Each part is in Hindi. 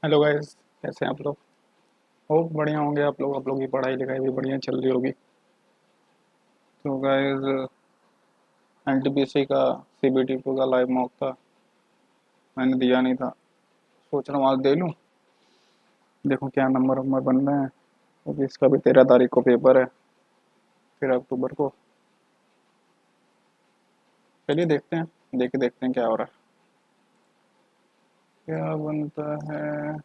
Hello guys. कैसे हैं आप लोग? होप बढ़िया होंगे आप लोग की पढ़ाई लिखाई भी बढ़िया चल रही होगी। तो गाइस, एनटीपीसी का सीबीटी का लाइव मॉक था। मैंने दिया नहीं था, सोच रहा हूँ आज दे लूँ। देखो क्या नंबर वंबर बन रहे हैं, क्योंकि इसका भी 13 तारीख को पेपर है, फिर अक्टूबर को। चलिए देखते हैं, देख के देखते हैं क्या हो रहा है, क्या बनता है।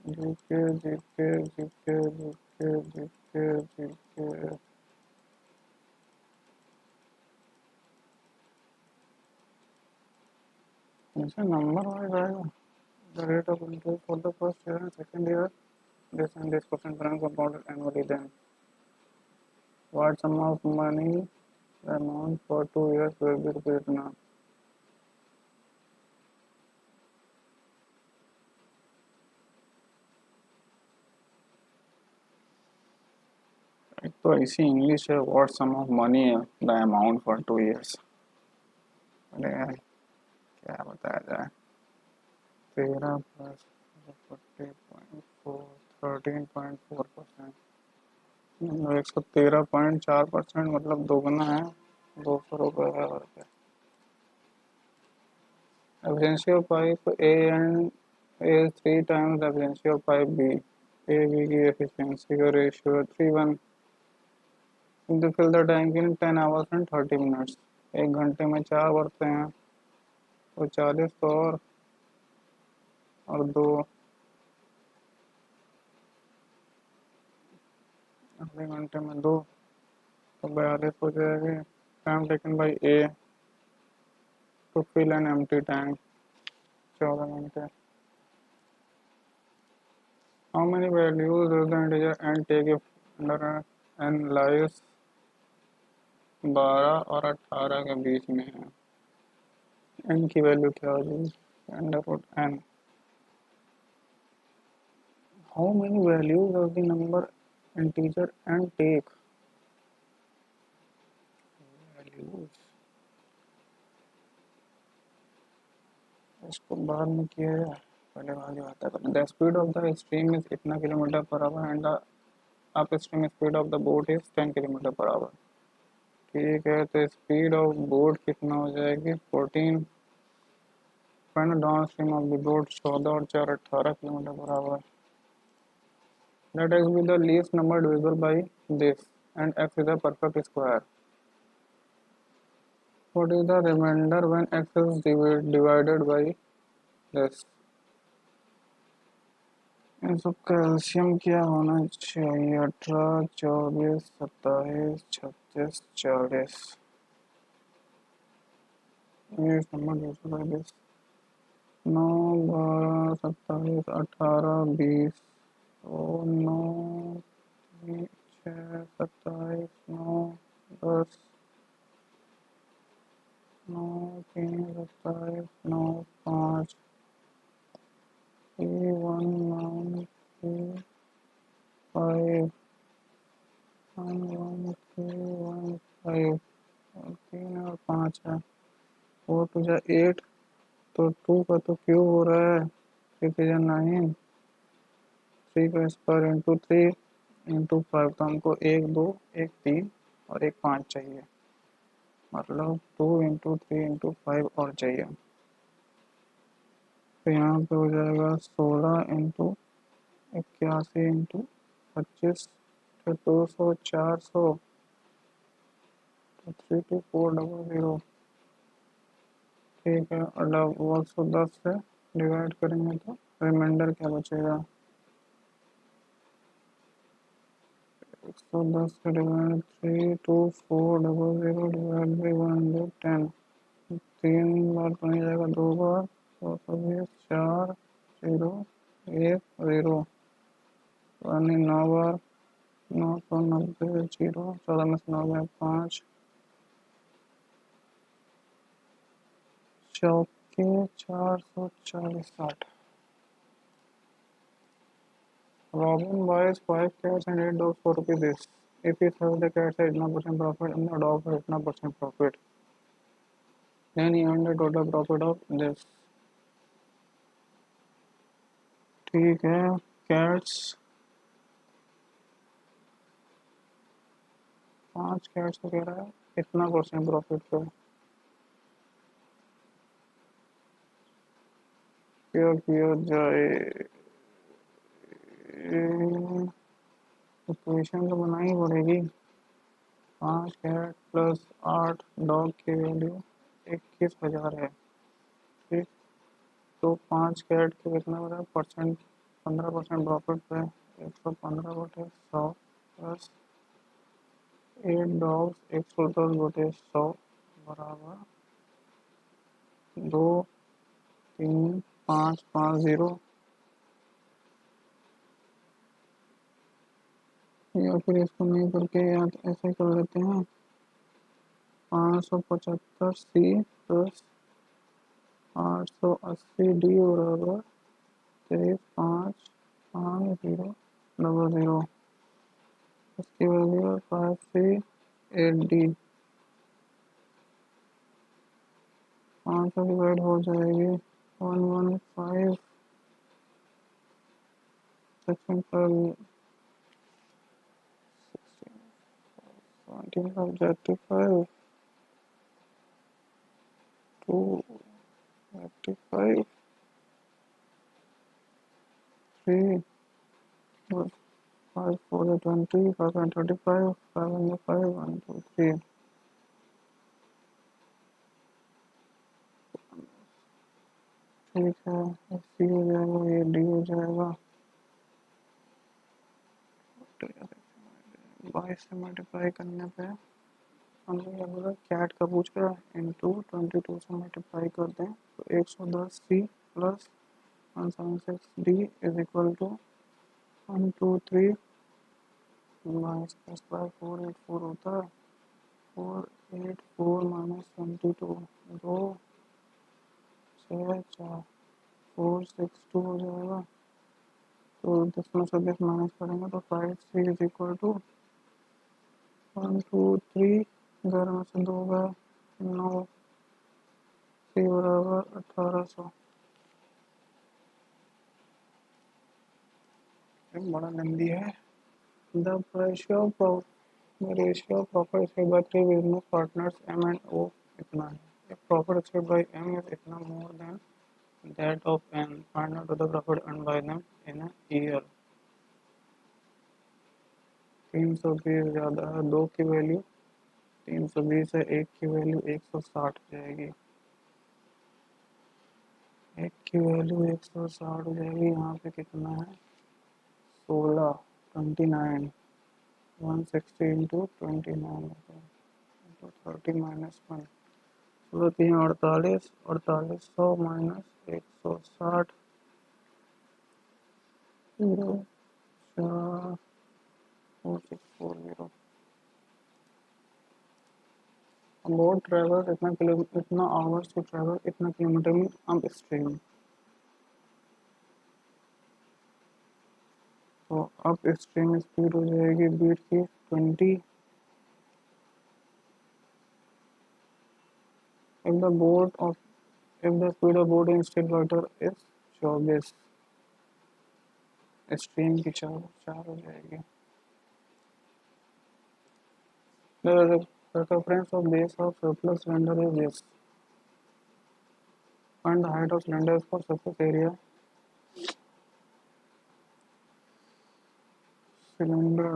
GK GK GK GK GK GK. ऐसे नंबर वाइज आएगा। The rate of interest for the first year and second year, this and this question rank compounded annually. Then what sum of money the amount for 2 years will be repeated now? एक तो ऐसी इंग्लिश है, what sum of money the amount for 2 years। अरे यार, क्या बताया जाए। 13 + 40.4, 13.4%। 113.4% मतलब दोगुना है, 200 रुपये है। और क्या? Efficiency of pipe A and is 3 times the efficiency of pipe B. A B की efficiency का ratio 3:1। To fill the tank in 10 hours and 30 minutes। 1 घंटे में 4 भरते हैं तो 40 तो और दो आधे घंटे में दो तो 42 हो जाएगी। Time taken by A to fill an empty tank 14 घंटे। How many values of the integer and take if under n lies 12 और 18 के बीच में है। एन की वैल्यू क्या हो जाएगी? Under root n. How many values of the number integer and take values. इसको बाद में किया है, पहले आगे आता है। The speed of the stream is इतना kilometre per hour and the upstream speed of the boat is 10 kilometre per hour. ठीक है, तो स्पीड ऑफ बोट कितना हो जाएगी? 14। Downstream of the boat 14 और 4 18 kilometre per hour. Let x be the least number divisible by this and x is a perfect square. What is the remainder when x is divided by this? इन सब का एलसीएम क्या होना चाहिए? 18 24 27 36 40। ये नंबर डिविजिबल बाई दिस। 9 12 27 18 20 तो 9 3 6 27 9 10 9 3 27 9 5 3 1 9 3 5 1 1 3 1 5 और 3 और 5 है। 4 2 8 तो 2 का तो क्यूब हो रहा है। 6 9 3 का स्क्वायर इंटू 3 इंटू 5 तो हमको 1 2 1 3 और 1 5 चाहिए, मतलब 2 इंटू 3 इंटू 5 और चाहिए। तो यहाँ पे हो जाएगा 16 इंटू 81 इंटू 25 तो 200 400 तो 32400। ठीक है, और 110 से डिवाइड करेंगे तो रिमाइंडर क्या बचेगा? 110 का डिवाइड 32400 डिवाइड बाई 110। 3 बार बन जाएगा, 2 बार 220 4 0 1 0 यानी 9 बार 990 जीरो 14 में से 9 गए 5 चौके 440 60। Robin buys 5 cats and 8 dogs for rupees this. If he sells the cats at 1% profit and the dogs at 1% profit, then even the total profit of this. ठीक है, कैट्स 5 कैट्स को कह रहा है कितना परसेंट प्रॉफिट पे, क्या किया जाए, इक्वेशन तो बनानी पड़ेगी। 5 कैट प्लस 8 डॉग की वैल्यू 21,000 है। ठीक, तो 5 कैट के कितना बता परसेंट, 15% प्रॉफिट पे 115/100 प्लस 8 डॉग्स 110/100 बराबर 23550, या फिर इसको नहीं करके यार ऐसे कर लेते हैं 575 C प्लस 880 D बराबर 535000, इसकी वैल्यू 538D, 500 डिवाइड हो जाएगी 115 सेक्शन 5 75 2 85 3 5 4 20 5 and 35 5 and 5 1 2 3। ठीक है, सी हो जाएगा, ये डी हो जाएगा, 22 से मल्टीप्लाई करने पे हमने क्या बोला, कैट का पूछ रहा है इंटू 22 से मल्टीप्लाई कर दें तो 110 C plus 176D is equal to 123 minus plus by 484 होता है, 484 माइनस 22 2 6 4 462 हो जाएगा। तो 10 में से 10 माइनस करेंगे तो 5C इज इक्वल टू 123, 11 में से 2 गए 9, C बराबर 1800। बड़ा लंबी है। The ratio of profit achieved by three business partners M and O इतना है। if profit achieved by M is इतना more than that of N, find out the profit earned by them in a year। 320 ज़्यादा है, 2 की वैल्यू 320 है, 1 की वैल्यू 160 जाएगी, 1 की वैल्यू 160 हो जाएगी। यहाँ पे कितना है 16 29 160 इंटू 29 तो 30 माइनस 1, 16 3 48 माइनस 160 0 4 4640। अबाउट ट्रेवल इतना किलोमीटर, इतना आवर्स टू ट्रेवल इतना किलोमीटर में अप स्ट्रीम, तो अप स्ट्रीम स्पीड हो जाएगी बीट की 20। If the boat of if the speed of boat in still water is 24, stream की 4 हो जाएगी। The circumference of base of surplus cylinder is this, find the height of cylinders for surface area cylinder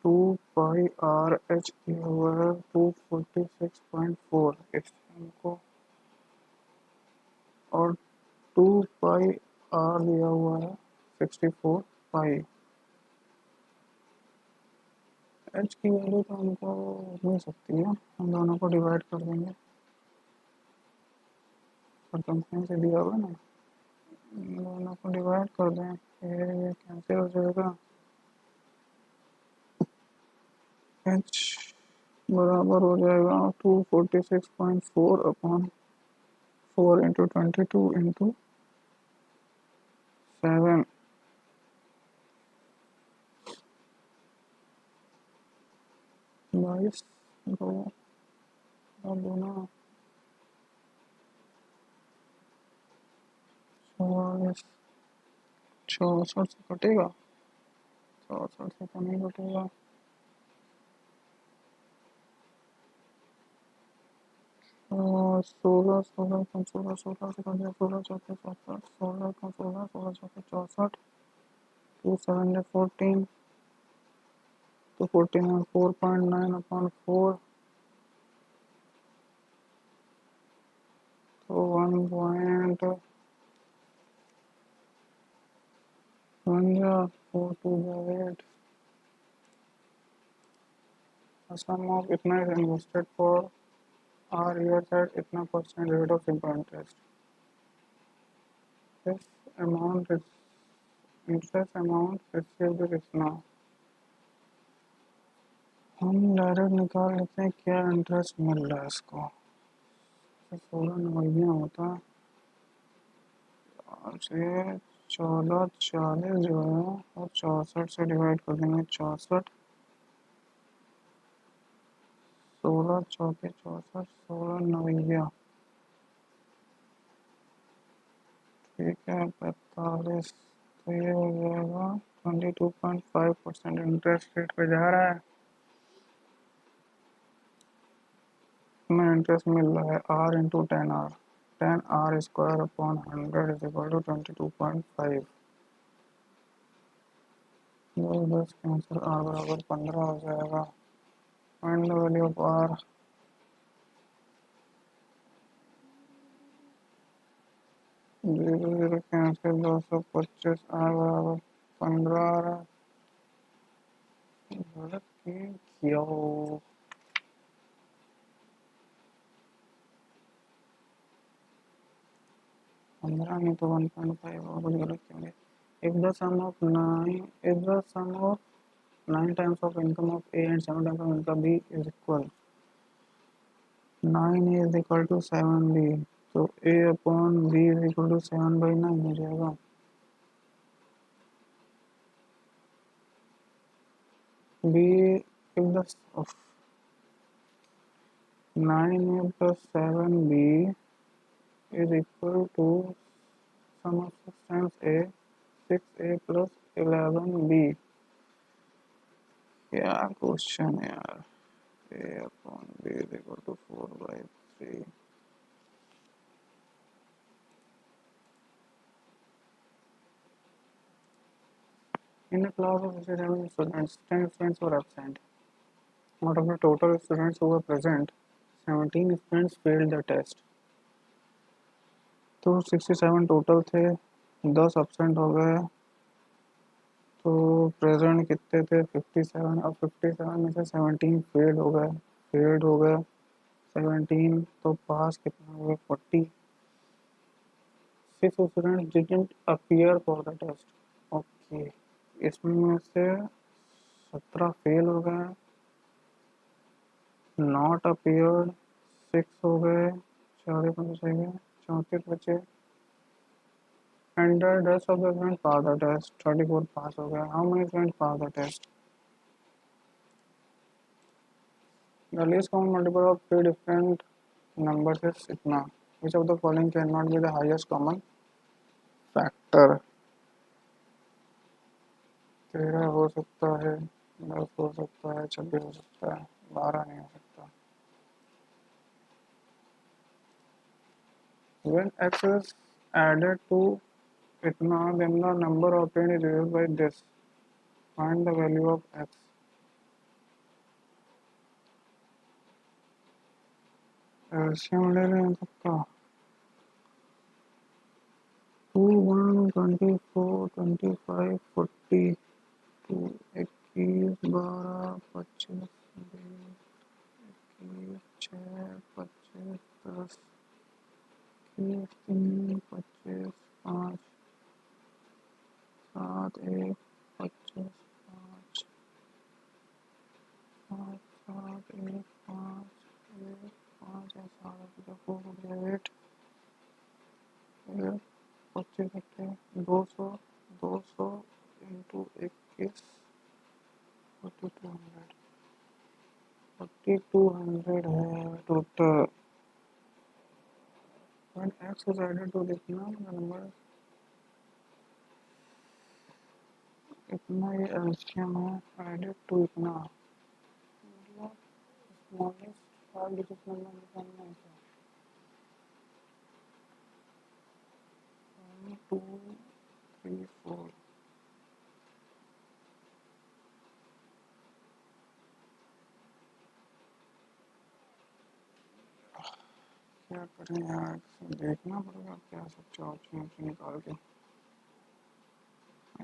2 pi R H दिया हुआ है 246.4 एक्सटेंड को, और 2 पाई आर दिया हुआ है 64 पाई। एच की वैल्यू तो हमको मिल सकती है, हम दोनों को डिवाइड कर देंगे, सरकमफ्रेंस से दिया हुआ ना, दोनों को डिवाइड कर दें, ये कैंसिल हो जाएगा। एच बराबर हो जाएगा 246.4 अपॉन 4 इंटू 22 इंटू 7, 22 दो और 2 ना और 64 से कटेगा, 64 से तो नहीं कटेगा। 16 से कट गया, 16 चौके 64, 16 2 7 14, तो 14 में 4.9 अपॉन 4, तो 1.1 जा 4 2 जा 8। sum of इतना is invested for our years at इतना % rate of simple interest. This amount is interest amount received is इतना। हम डायरेक्ट निकाल लेते हैं क्या इंटरेस्ट मिल रहा है इसको। 16 नवैया होता है, 14 40 जो है और 64 से डिवाइड कर देंगे। 64 16 चौके 64, 16 नवैया, ठीक है 45, तो ये हो जाएगा 22.5% इंटरेस्ट रेट पे जा रहा है। इतना इंटरेस्ट मिल रहा है r into 10 r, 10 r square upon 100 is equal to 22.5। 10 cancel, r बराबर 15 हो जाएगा। Find the value of r. 0 cancel, 225, r बराबर 15 आ रहा है। किया हो 15 नहीं तो 1.5 और कुछ गलत क्यों है। if the sum of 9 if the sum of 9 times of income of A and 7 times of income B is equal, 9 is equal to 7B, तो A upon B is equal to 7/9 हो जाएगा। B if the of 9 if the 7B is equal to sum of 6 times A, 6A plus 11B। क्या क्वेश्चन है यार। A upon B is equal to 4/3। In a class of 67 students, 10 students were absent. Out of the total students who were present, 17 students failed the test. तो 67 टोटल थे, 10 absent हो गए, तो प्रेजेंट कितने थे 57, और 57 में से 17 फेल्ड हो गए 17, तो पास कितना हो गए 40। 6 students didn't appear for the test. Okay, इसमें से 17 फेल हो गए, नॉट अपीयर्ड 6 हो गए, 34 बचे, and the rest of the students passed the test, 34 पास हो गए। How many students passed the test? The least common multiple of three different numbers is इतना। Which of the following cannot be the highest common factor? 13 हो सकता है, 10 हो सकता है, 26 हो सकता है, 12 नहीं हो सकता। When x is added to इतना, then the number obtained is divided by this. Find the value of x. एल्शियम ले लें सबका। 2 1 24 25 40, 2 21 12 25 21 6 25 10 21 3 25 5 7 1 25 5 7 7 1 5 1 5 है, 8 25 200 200 इंटू 21 4200, 4200 है total. When x is added to this number इतना ये एलसीएम है एडेड टू इतना, मतलब स्मॉलेस्ट 5 डिजिट नंबर निकालना है क्या? 1 2 3 4। क्या करें यार, देखना पड़ेगा क्या सब ऑप्शन निकाल के।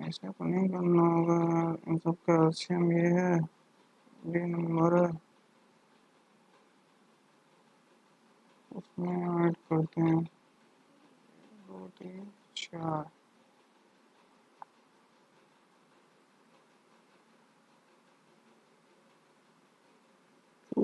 ऐसा तो नहीं करना होगा यार, इन सब का एलसीएम ये है, ये नंबर है, उसमें ऐड करते हैं 2 3 4। तो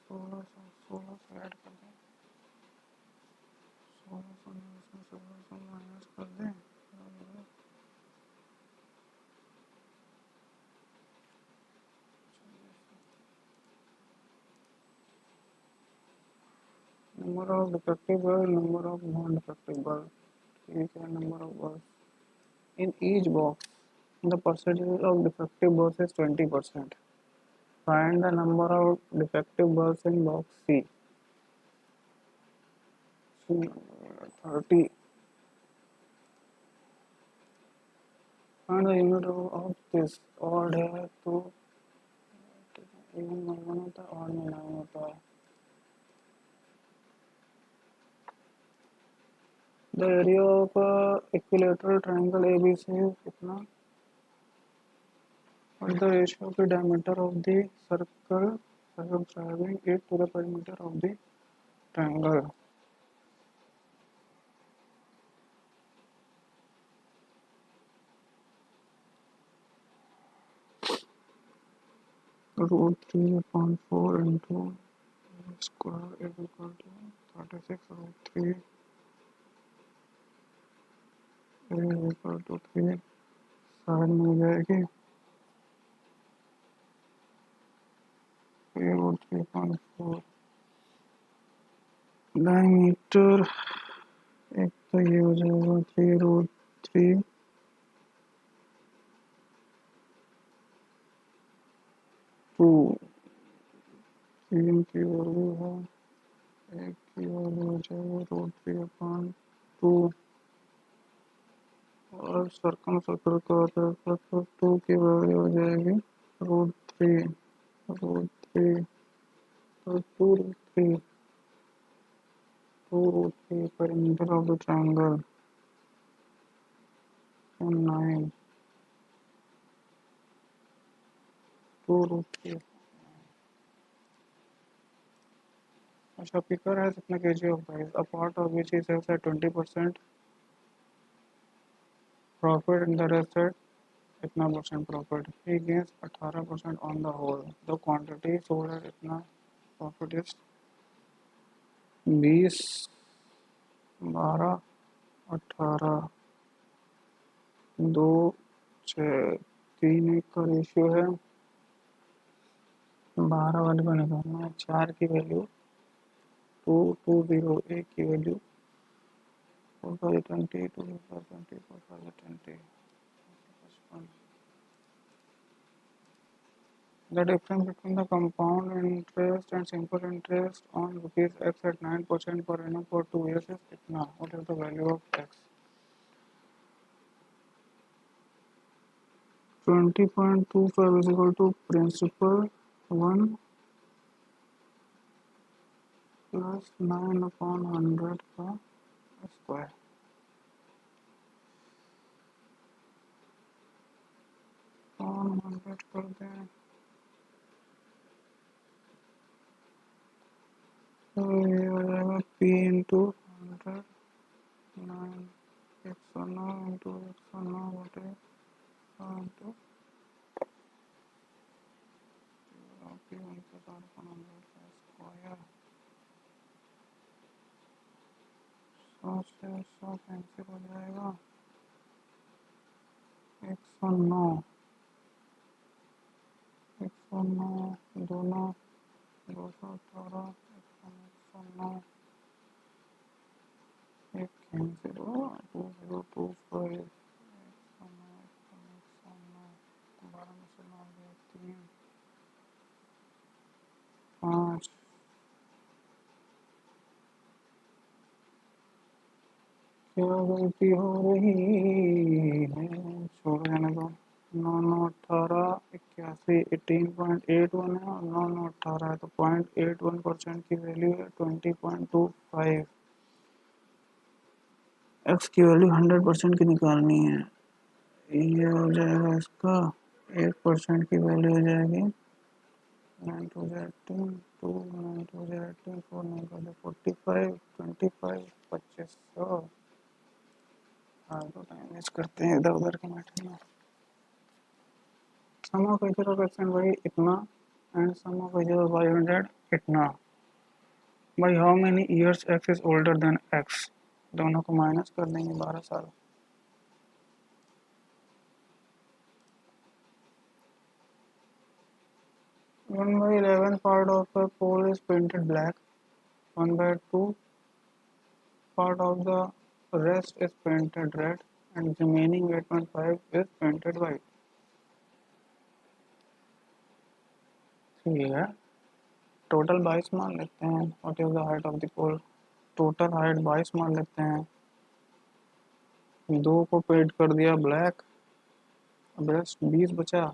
सोलह सौ ऐड कर दें, 1600 में इसमें 1600 माइनस कर दें। Number of defective bulb, number of non defective bulb, ठीक है। Number of bulb in each box, the percentage of defective bulbs is 20%. Find the number of defective bulbs in box C. C 30. Find the unit of this. Odd है तो even में 1 होता है, odd में 9 होता है। The area of equilateral triangle ABC is कितना? What the ratio of the diameter of the circle circumscribing it to the perimeter of the triangle? Root 3/4 into square is equal to 36 root 3 is equal to 3 side में हो जाएगी 3 root 3/4 डायमीटर। एक तो ये हो जाएगा 3 root 3 2, 3 की वैल्यू है, एक की वैल्यू हो जाएगी रूट 3/2 और सर्कम सर्कल का होता है तो 2 की वैल्यू हो जाएगी रूट 3 रूट 3 तो 2 root 3 2 root 3 perimeter of the triangle and 9 2 root 3। अच्छा, picker has इतना kg of price, a part of which he sells at 20% profit and the rest at इतना percent profit, he gains 18% on the whole, the quantity sold at इतना profit is 20 12 18 2 6 3 1 का रेशियो है, 12 वाले को निकालना है, 4 की वैल्यू 2 2 0, 1 की value 4020 2020 4020। The difference between the compound interest and simple interest on rupees X at 9% per annum for 2 years is कितना? What is the value of X? 20.25 is equal to principal 1 plus 9/100 का स्क्वायर, 100 कर दें तो ये हो जाएगा P इंटू 100 9 109 इंटू 109 बटे से 100 कैंसिल हो जाएगा, 109, 109, दोनों 218, 109, एक कैंसिल हुआ, 2025, 109, 109, 12 में से 9 गया, 3, 5, क्या गलती हो रही है, छोड़ देने दो। 9, 9, 18, 81, 18.81 है, और 9, 9, 18 है, तो 0.81% की वैल्यू है 20.25। एक्स की वैल्यू 100% की निकालनी है, ये हो जाएगा इसका 1% की वैल्यू हो जाएगी 9 2 18 2 9 2 18 4 9 45 25 2500। हाँ तो टाइम वेस्ट करते हैं इधर उधर के मैटर में। Sum of h of x and y इतना, and sum of h of y and z इतना, by how many years x is older than x. दोनों को माइनस कर देंगे 12 साल। 1/11 part of a pole is painted black, 1/2 part of the rest is painted red, and remaining 8.5 is painted white। ठीक है, टोटल 22 मान लेते हैं। What is the height of the pole, total height 22 मान लेते हैं। दो को पेंट कर दिया ब्लैक, अब रेस्ट 20 बचा,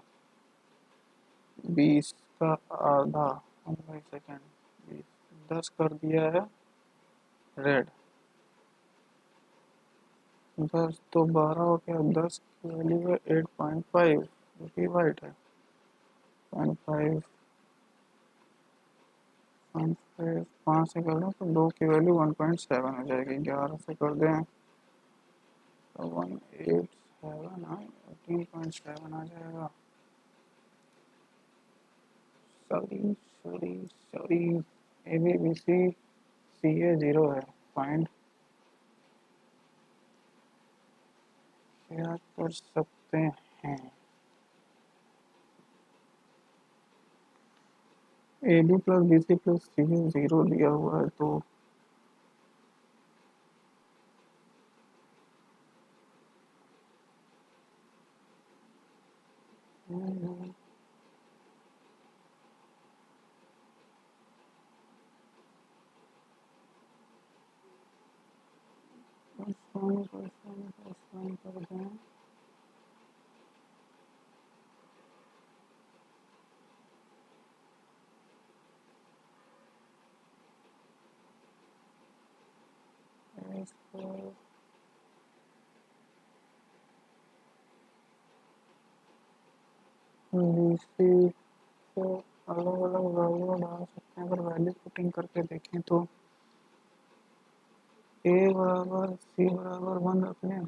20 का आधा 1/2 20, 10 कर दिया है रेड, 10 तो 12 हो गया, 10 की वैल्यू है 8.5 जो कि वाइट है। 0.5 5 से कर दें तो 2 की वैल्यू 1.7 हो जाएगी। 11 से कर दें तो 187 18.7 आ जाएगा। Sorry sorry sorry, a b b c a 0 है, फाइंड क्या कर सकते हैं। A b plus b c plus c a 0 दिया हुआ है, तो कर दें। बीसी को अलग अलग वैल्यू डाल सकते हैं। अगर वैल्यू पुटिंग करके देखें तो ए बराबर सी बराबर 1 रख लें,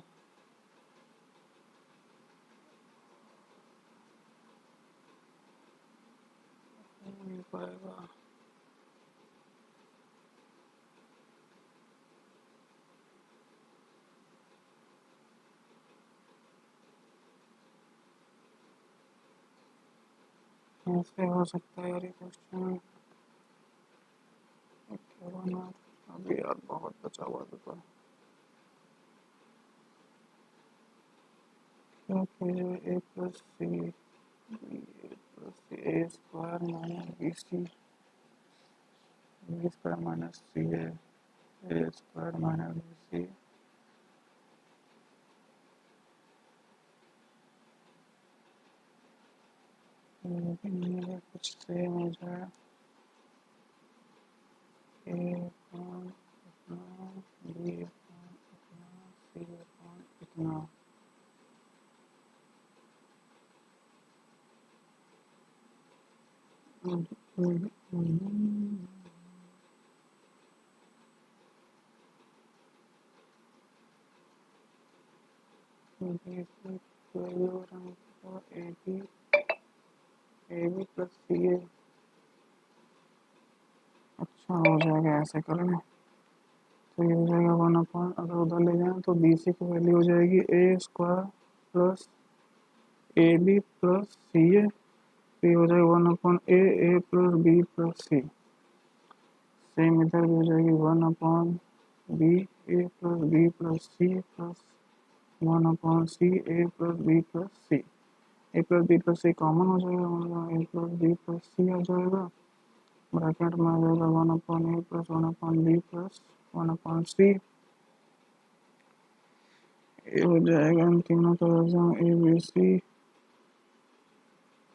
नहीं पाएगा। ऐसे हो सकता है यार ये क्वेश्चन, अभी यार बहुत बचा हुआ था। क्योंकि a plus c plus a square minus b c, b square minus c a square minus b c, कुछ सेम हो जाए। ए अपॉन इतना, बी अपॉन इतना, सी अपॉन इतना। ए बी प्लस सी ए, अच्छा हो जाएगा ऐसे करने। तो ये हो जाएगा 1/, अगर उधर ले जाएं तो बी सी की वैल्यू हो जाएगी a square plus a b plus c a, तो ये हो जाएगा 1/, a plus b plus c. Same इधर भी हो जाएगी 1/, b A plus b plus c plus 1/, c a plus b plus c. A plus b plus c common हो जाएगा, मतलब a plus b plus c आ जाएगा, ब्रैकेट में आ जाएगा 1/, ए प्लस 1/, बी प्लस 1/, सी। ये हो जाएगा इन तीनों का एग्जाम ए बी सी,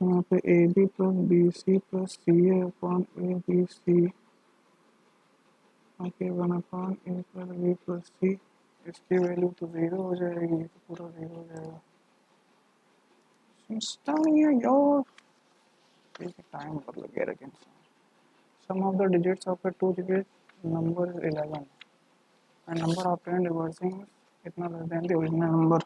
यहाँ पे a b plus b c plus c a upon a b c, okay 1/, a plus b plus c. इसकी वैल्यू तो ज़ीरो हो जाएगी, तो पूरा ज़ीरो हो जाएगा। समझता नहीं है यार, टाइम पर लगे लेकिन। Sum of the digits of a 2-digit number is 11 and number of 10 reversing इतना less than the original number।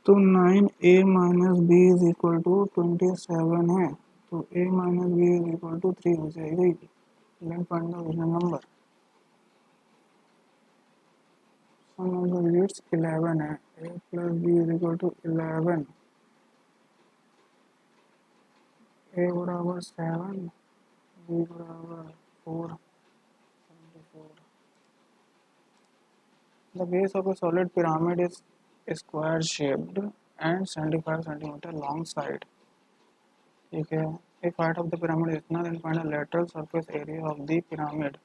तो 9a minus B is equal to 27 है, तो a minus B is equal to 3 हो जाएगी। Then find the original number. Sum of the digits 11 है, a plus b is equal to 11, a बराबर 7, b बराबर 4, 74। The base of a solid pyramid is square shaped and 75 centimeter long side। ठीक है, if height of the pyramid is इतना, then find a lateral surface area of the pyramid।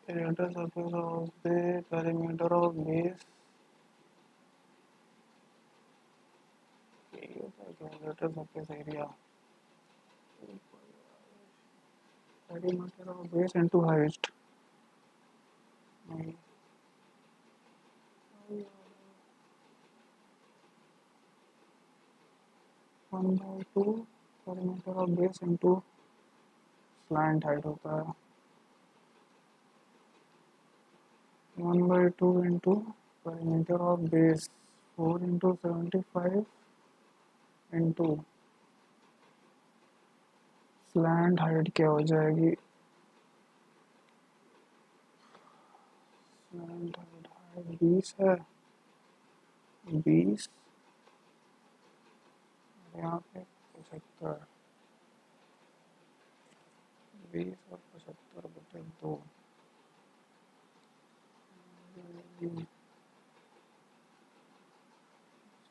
The lateral surface of the perimeter of base, lateral surface area perimeter of base into height। 1/2 perimeter of base into slant height होता है, 1/2 into perimeter of base 4 into 75 into slant height क्या हो जाएगी, slant height 20 है, 20 यहाँ पे 75, 20 और 75/2।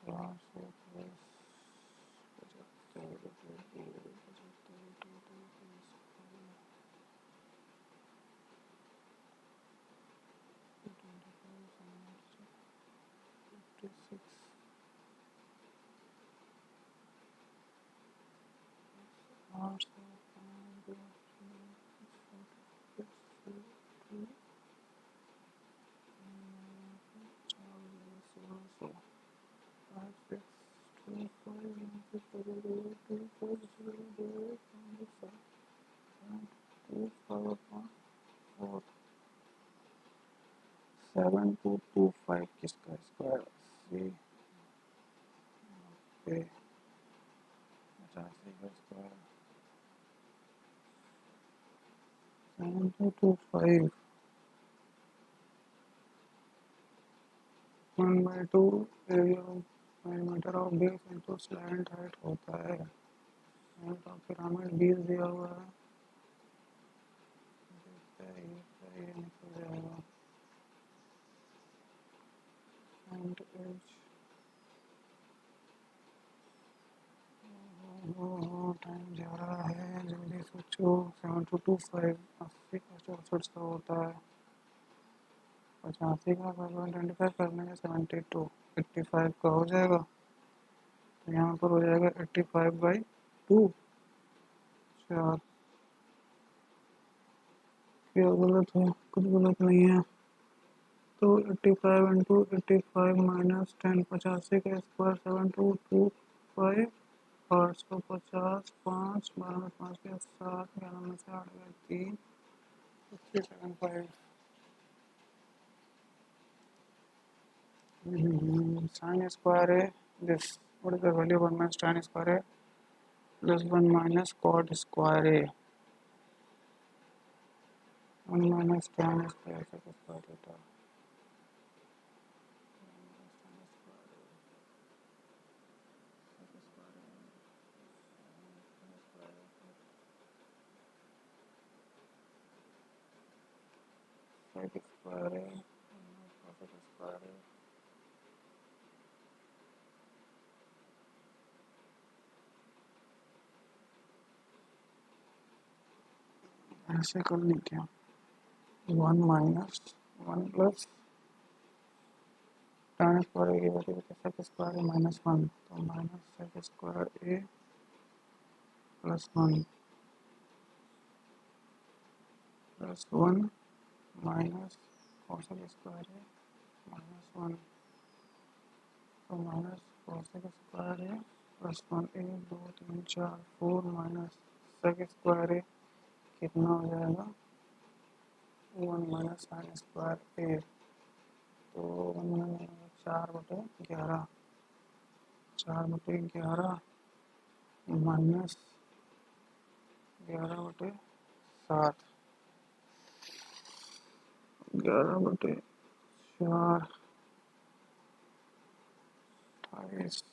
400 प्लस 7225 किसका स्क्वायर, 85 का square 7225 1/2 area perimeter of base into slant height होता है। height of pyramid 20 दिया हुआ है, ये निकल जाएगा and h टाइम जा रहा है, जल्दी सोचो। 7225 80 का 64 का होता है, 85 का 25 करने का 72 85 का हो जाएगा, तो यहाँ पर हो जाएगा 85/2। चार, क्या गलत है, कुछ गलत नहीं है। तो 85 इंटू 85 माइनस 10, 85 का स्क्वायर 7225, 850, 5 12 में 5 गया 7, 11 में से 8 गया 3, 375। साइन स्क्वायर है this, what is the value of 1 minus tan square है प्लस 1 माइनस cot स्क्वायर है। 1 minus tan square x square theta sec square a cos x square a ऐसे करने क्या 1 minus 1 plus tan square a की value sec square a minus 1 तो minus sec square a plus 1 plus 1 minus cos x square a minus 1 तो माइनस cos स्क्वायर है प्लस 1 1 2 3 4 4 माइनस सेक स्क्वायर है कितना हो जाएगा 1 माइनस साइन स्क्वायर ए तो 4/11 4/11 माइनस 11/7 11/4 28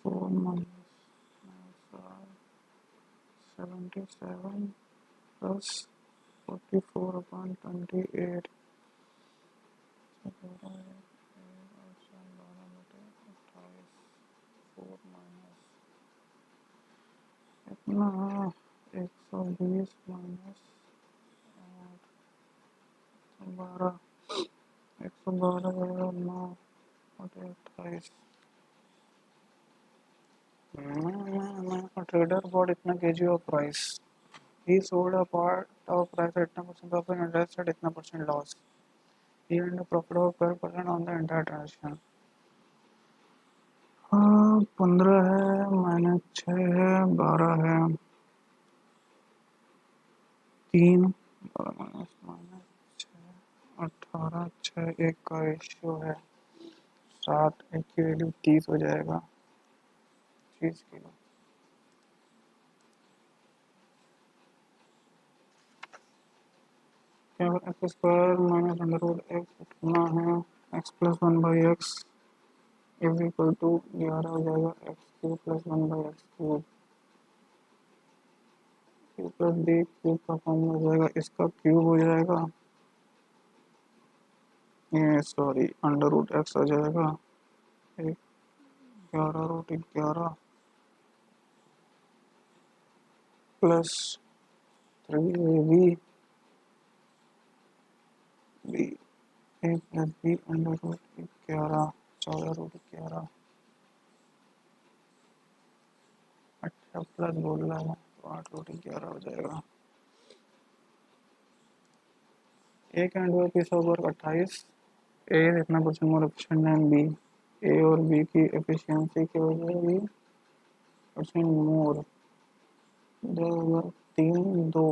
4 माइनस 77 प्लस 44/28 इतना 120 माइनस 12 112 9 और 28 ट्रेडर bought इतना kg of price he sold a part of price at इतना percent profit and rest at इतना percent loss he earned a profit of 12% on the entire transaction 15 है माइनस 6 है 12 है 3 माइनस माइनस 18 6 1 का रेशियो है 7 1 की वैल्यू 30 हो जाएगा 30 किलो क्या X square minus under root X कितना है X plus 1/x is equal to 11 हो जाएगा X cube plus 1/x cube cube plus B cube का फॉर्म हो जाएगा इसका क्यूब हो जाएगा ये सॉरी अंडर रूट एक्स हो जाएगा 11√11 प्लस 3ab बी ए प्लस बी अंडर रूट 11 14√11 अच्छा प्लस बोल रहा है तो 8√11 हो जाएगा a can do piece of work 28 a इतना percent more efficient than b a और बी की एफिशिएंसी की वजह b percent more 3 2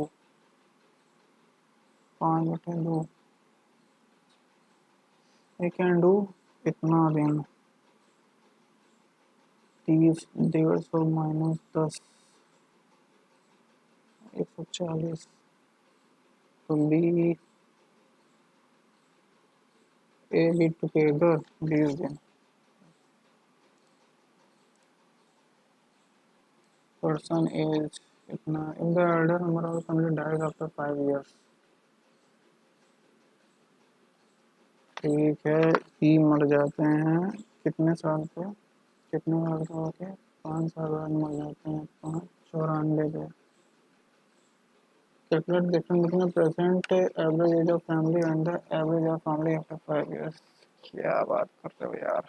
5/2 a can do इतना दिन 30 150 माइनस 10 140 तो बी ए बी टुगेदर 20 दिन पर्सन एज इतना in the elder number of family dies after 5 years ठीक है ई मर जाते हैं कितने साल पे कितने साल के होते 5 साल बाद मर जाते हैं 5 94 पे calculate difference between present average age of family and the average of family after 5 years क्या बात कर रहे हो यार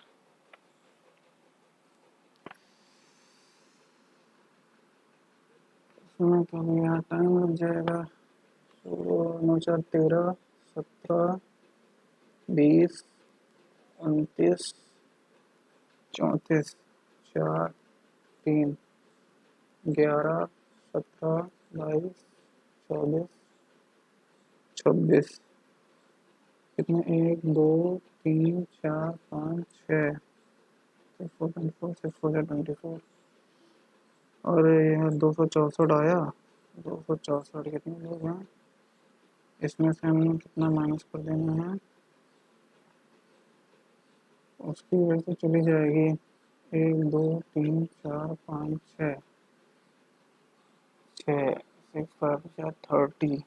इसमें तो यार टाइम लग जाएगा तो 9 4 13 17 20 29 34 4 3 11 17 22 24 26 कितने 1 2 3 4 5 6 6 4 24 6 4 24 और यह 264 आया 264 कितने लोग हैं, इसमें से हमने कितना माइनस कर देना है, उसकी वजह से चली जाएगी 1 2 3 4 5 6, 6 6 5 30,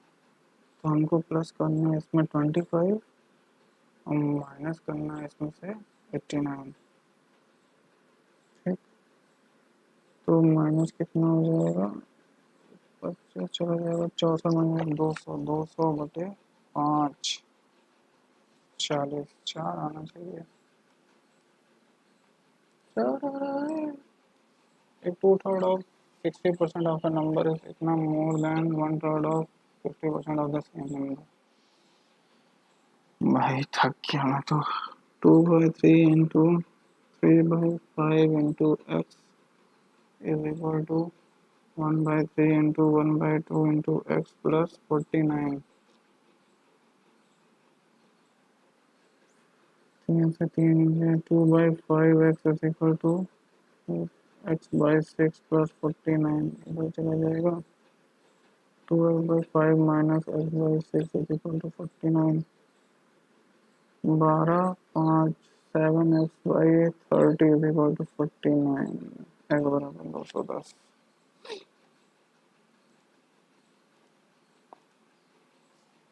तो हमको प्लस करना है इसमें 25 और माइनस करना है इसमें से 89। ठीक, तो माइनस कितना हो जाएगा, 25 चला जाएगा, 64 माइनस 200, 200/5, 40, 4 आना चाहिए, 4 आ रहा है। If two-thirds of 60% of a number is इतना more than one-third of 50% of the same number। भाई थक गया मैं तो। 2/3 into 3/5 into x is equal to 1/3 into 1/2 into x plus 49। 3 से 3 2/5 x is equal to x/6 plus 49, इधर चला जाएगा, 2x/5 minus x/6 is equal to 49। 12 5 7x/30 is equal to 49, x बराबर 210।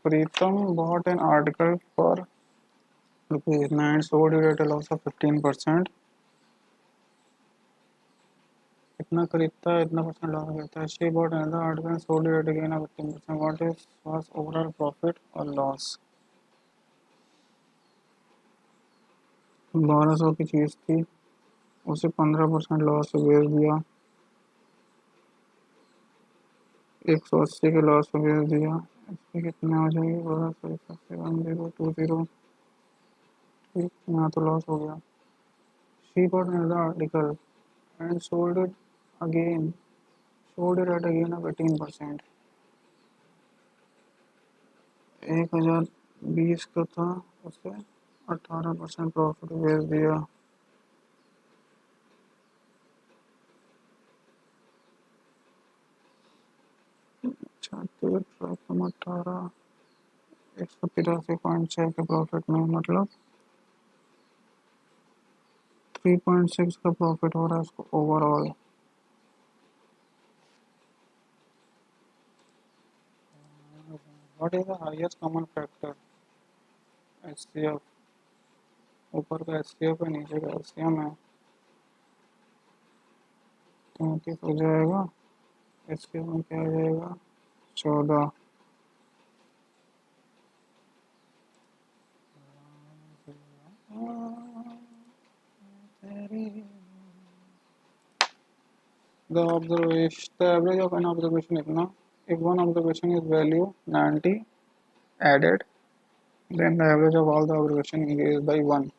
Pritam bought an article for ₹9, sold it at a loss of 15%। इतना खरीदता है इतना परसेंट लॉस करता है। She bought another article and sold it at again at 15%। What is was overall profit or loss? 1200 की चीज़ थी, उसे 15% लॉस से बेच दिया, 180 के लॉस से बेच दिया, इसकी कितने हो जाएगी, 1200 ठीक, यहाँ तो लॉस हो गया। She bought another article and sold it again, sold it at a gain of 18%। 1020 का था, उसे 18% प्रॉफिट बेच दिया। छत्तीस 18, 183.6 के प्रॉफिट में, मतलब 3.6 का प्रॉफिट हो रहा है इसको overall. What is the highest common factor, HCF, ऊपर का एचसीएफ है नीचे का एलसीएम है, 33 हो जाएगा, इसके में क्या आ जाएगा 14। The average of an observation इतना, if one observation is value 90 added, then the average of all the observation increases by 1।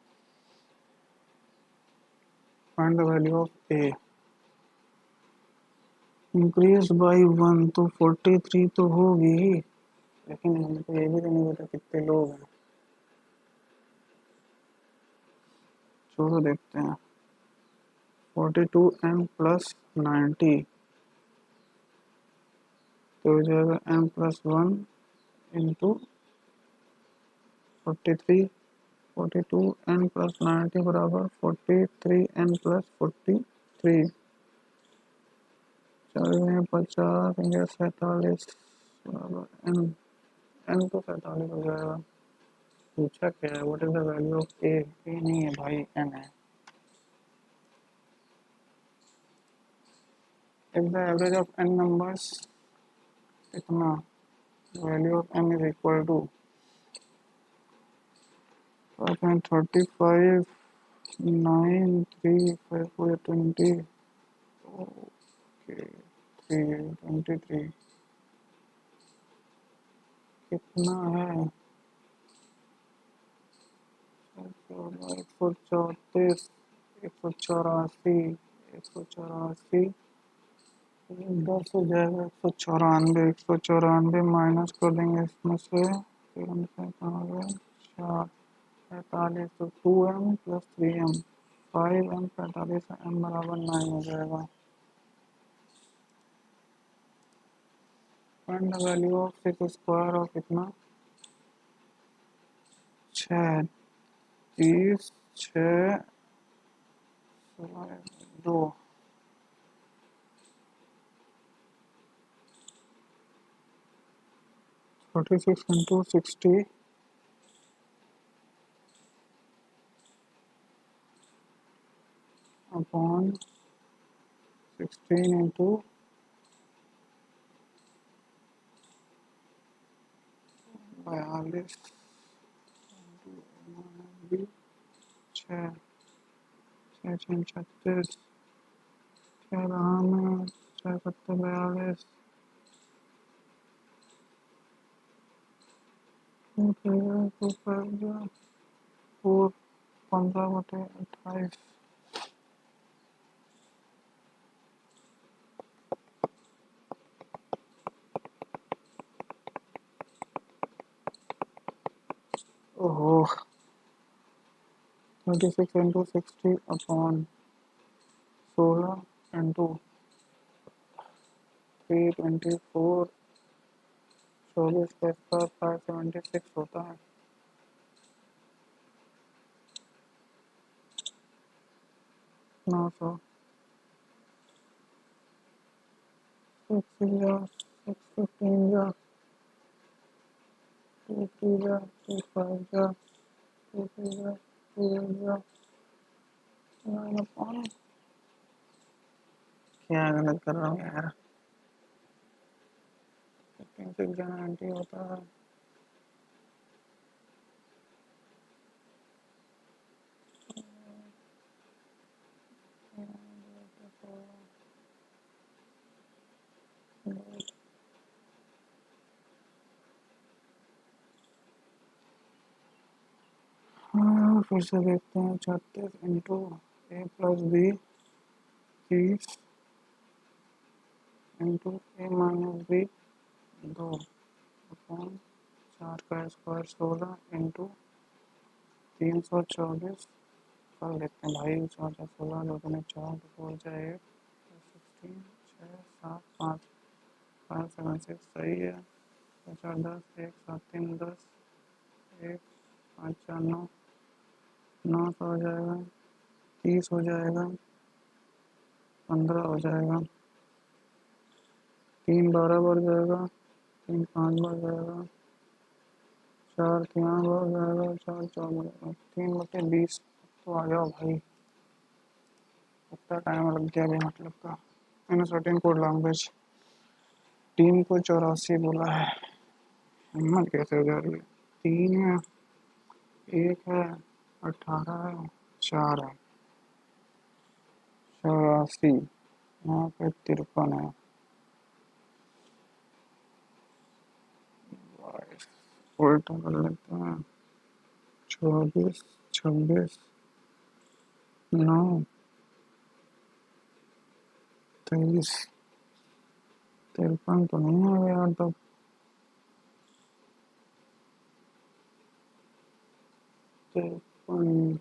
Find the value of A, increased by 1, तो 43 तो होगी ही, लेकिन हमको ये भी तो नहीं पता कितने लोग हैं, छोड़ो देखते हैं। 42m plus 90, तो हो जाएगा m+1 इंटू 43, 42n plus 90 बराबर 43n plus 43, 40 या 47 बराबर n, n तो 47 हो जाएगा। पूछा क्या है, what is the value of A, A नहीं है भाई, n है। If the average of n numbers इतना, value of n is equal to 35, 9 3 5 4 20, okay 323 कितना है, 134, 184, 184, 10 हो जाएगा, 194, माइनस कर देंगे इसमें से, फिर हमसे कहाँ गया 4, 45, तो 2m plus 3m, 5m 45, m बराबर 9 हो जाएगा। Find the value of six square और कितना 6 30 6 2 46 into 60 upon 16 into 42 6 6 36 6 रहा में 6 7 42 2 4 15 बटे 28 ओहो 36 into 60 upon 16 into 324 24 का स्क्वायर 576 होता है 900 6 जा 6 15 जा 2 3 जा 2 5 जा 2 3 जा 2 8 जा 9 upon क्या गलत कर रहा हूँ यार 6 जा 90 होता है हाँ फिर से देखते हैं 36 इंटू ए प्लस बी 30 इंटू ए माइनस बी 2 अपॉन 4 का स्क्वायर 16 इंटू 324 कर लेते हैं भाई 4 16 दो में 4 हो जाए 16 6 7 5 5 7 6 सही है 4 10 1 7 3 10 1 5 4 9 9 हो जाएगा 30 हो जाएगा 15 हो जाएगा 3 12 बढ़ जाएगा 3 5 बढ़ जाएगा 4 3 बढ़ जाएगा 4 4 बढ़ जाएगा 3 बटे 20 तो आ जाओ भाई इतना टाइम लग गया भी मतलब का मैंने सर्टेन कोड लैंग्वेज 3 को 84 बोला है हिम्मत कैसे हो जा रही है 3 है 1 है 18 है 4 है 84 यहाँ पे 53 है उल्टा कर लेते हैं 24 26 9 23 53 तो नहीं आ गया तो 53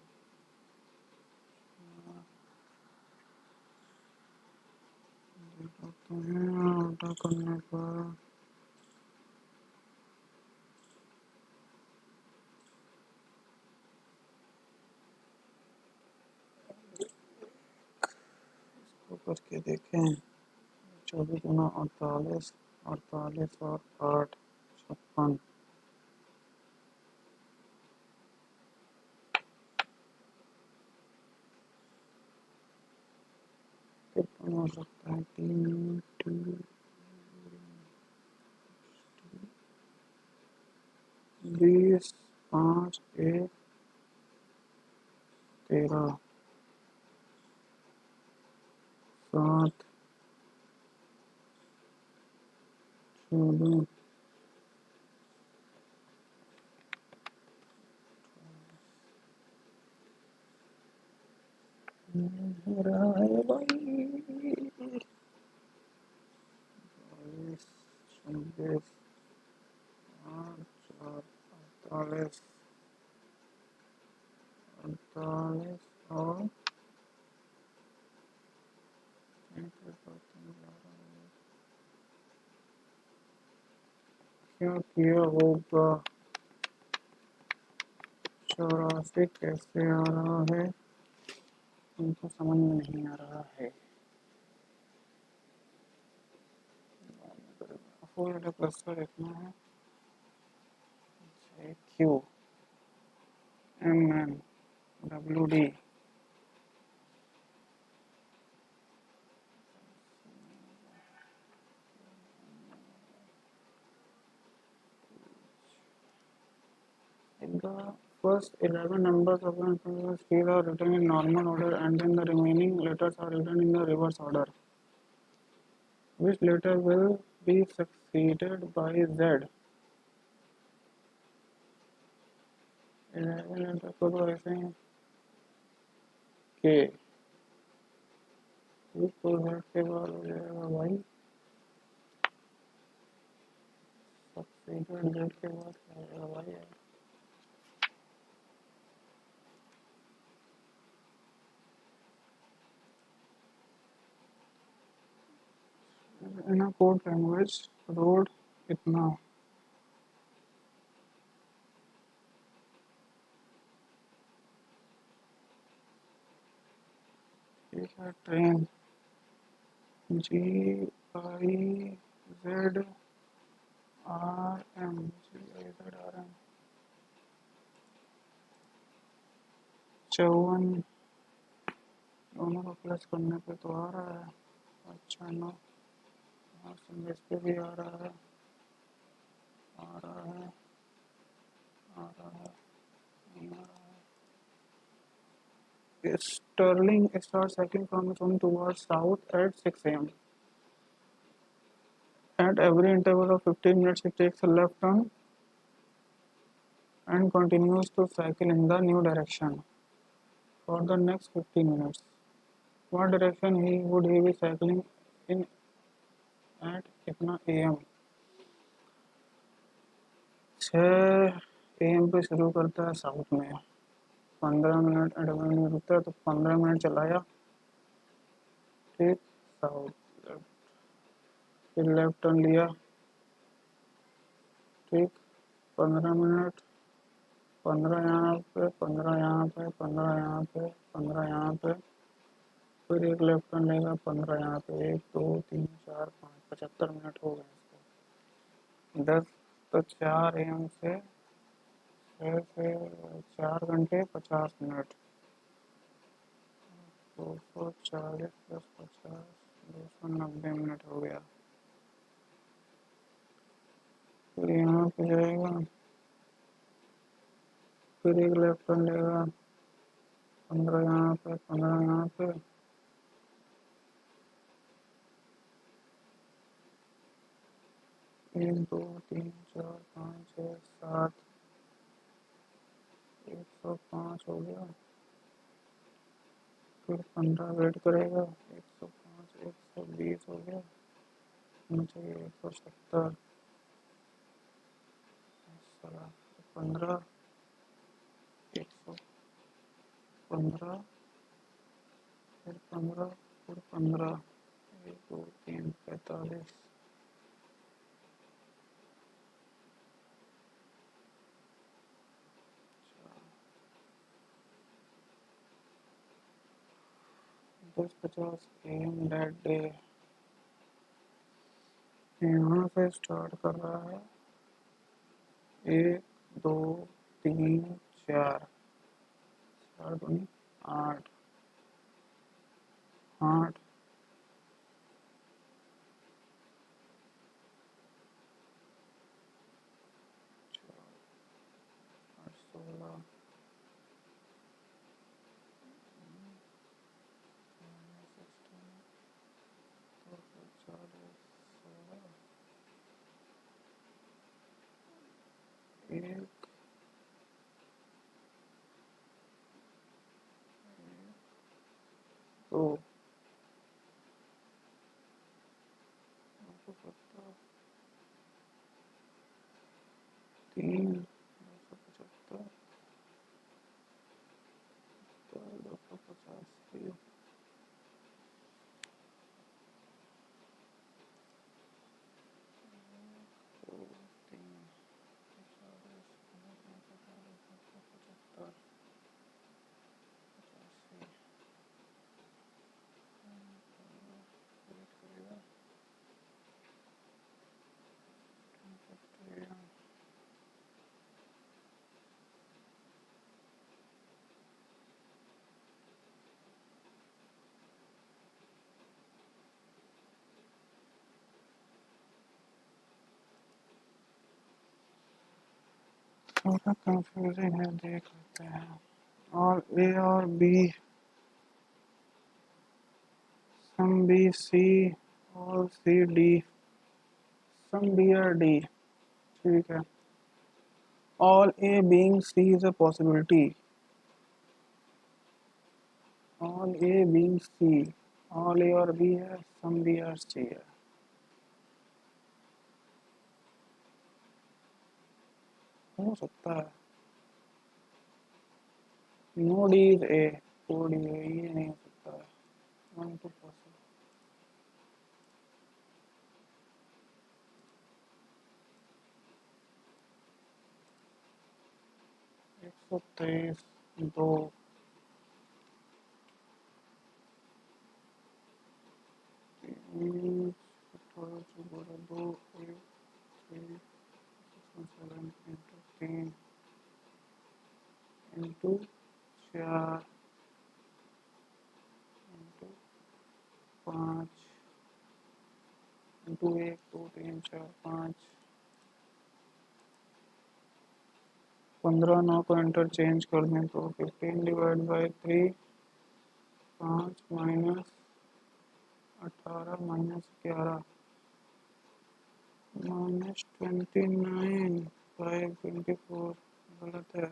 उल्टा करने पर करके देखें 24 गुना 48 48 और 8 56 कितना हो सकता है 3 2 20 5 1 13 7 14 हो रहा है भाई 26 8 4 48 48 और क्या किया होगा? 84 कैसे आ रहा है? उनको समझ में नहीं आ रहा है। फुल डेटा क्लस्टर देखना है। Q M N W D the first 11 numbers of an alphabet string are written in normal order and then the remaining letters are written in the reverse order. Which letter will be succeeded by Z? 11 letter को तो ऐसे हैं के तो Z के बाद हो जाएगा भाई सक्सीडेड Z के बाद क्या होगा भाई in a code language road इतना ठीक है train G I Z R M G I Z R M 54 दोनों को प्लस करने पे तो आ रहा है अच्छा नो संदेश पे भी आ रहा है आ रहा है आ रहा है नहीं आ रहा है Sterling starts cycling from his home towards south at 6 a.m. At every interval of 15 minutes, he takes a left turn and continues to cycle in the new direction for the next 15 minutes. What direction would he be cycling in at कितना am? 6 am पे शुरू करता है साउथ में 15 मिनट एडवांस में रुकता है तो 15 मिनट चलाया ठीक साउथ फिर लेफ्ट टर्न लिया ठीक 15 मिनट 15 यहाँ पे 15 यहाँ पे 15 यहाँ पे 15 यहाँ पे फिर एक लेफ्ट टर्न लेगा 15 यहाँ पे 1 2 3 4 5 75 मिनट हो गए इसको 10 तो 4 am से 6 से 4 घंटे 50 मिनट 240 प्लस 50 290 मिनट हो गया फिर यहाँ पे जाएगा फिर एक लेफ्ट टर्न लेगा 15 यहाँ पे 15 यहाँ पे 1 2 3 4 5 6 7 105 हो गया फिर 15 वेट करेगा 105 120 हो गया मुझे 170 15 115 फिर 15 फिर 15 1 2 3 45 10:50 am that day यहाँ से स्टार्ट कर रहा है 1 2 3 4 4 दूनी 8 8 16 एक दो 3 275 250 3 थोड़ा कंफ्यूजिंग है, देख लेते हैं। और ए और B, some B C, all C D, some B are D. ठीक है, all A being C is a possibility, all A being C, all A और बी है, सम बी आर सी है। हो सकता है no D is A, O D है, ये नहीं हो सकता है। वन टू पॉसिबल, 123 दो, थोड़ा सा बड़ा दो, एक three 7 into 3 into 4 into 5 into 1 2 3 4 5, 15 9 को इंटरचेंज कर दें तो 15 divide by 3, 5 minus 18 minus 11 minus 29 by 24, गलत है।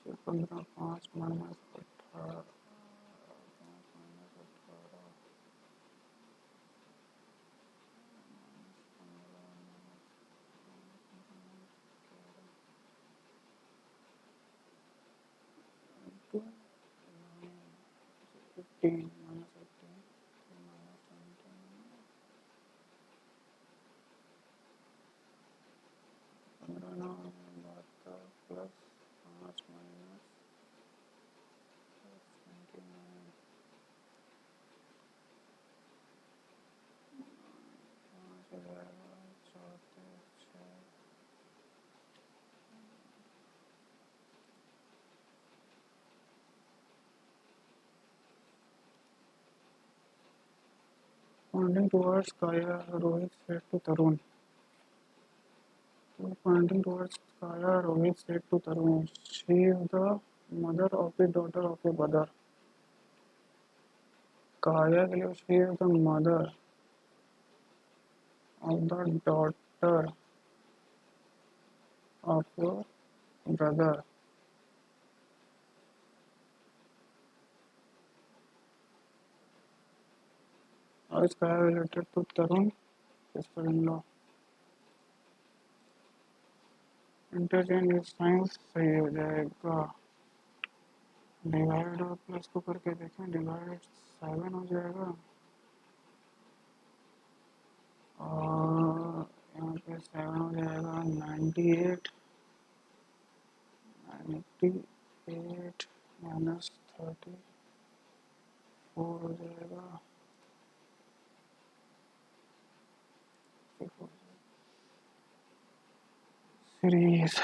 15 5 minus 18, 5 minus 18, 15 minus 18 minus 19, 15 9 72 plus 5 minus 29, 5 हो जाएगा 34 6। Pointing towards Kaya, Rohit said to Tarun. Pointing towards Kaya, Rohit said to Tarun, she is the mother of the daughter of a brother. Kaya के लिए she is the mother of the daughter of your brother. How is Kaya related to Tarun, sister-in-law? Interchange science सही हो जाएगा। डिवाइड और प्लस को करके देखें, डिवाइड 7 हो जाएगा और यहाँ पे 7 हो जाएगा 98, 98 माइनस 34 हो जाएगा। सीरीज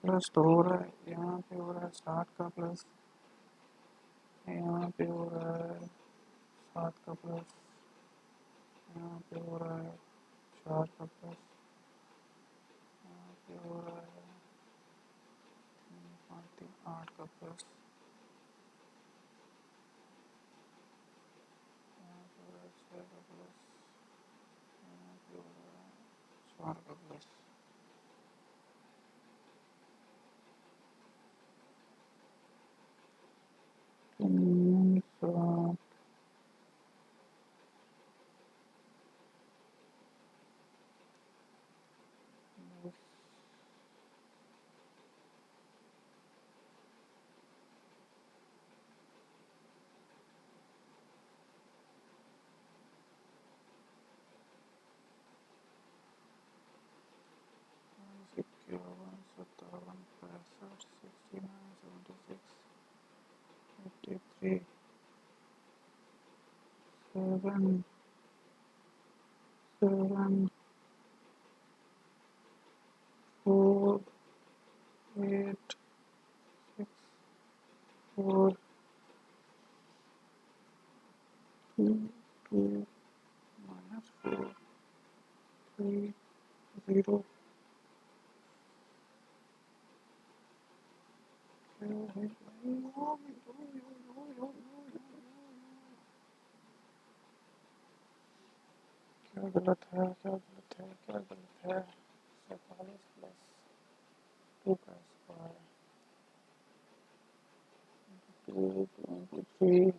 प्लस तो हो रहा है, यहाँ पे हो रहा है 60 का प्लस, यहाँ पे हो रहा है 7 का प्लस, यहाँ पे हो रहा है 4 का प्लस, यहाँ पे हो रहा है 5 3 8 का प्लस, यहाँ पे हो रहा है 6 का प्लस, यहाँ पे हो रहा है 4 का प्लस। इक्यावन 57 65 69 76 83 7 7 4 8 6 4 2 2 minus 4 0. क्या गलत है, क्या गलत है, क्या गलत है? 47 प्लस 2 का स्क्वायर 223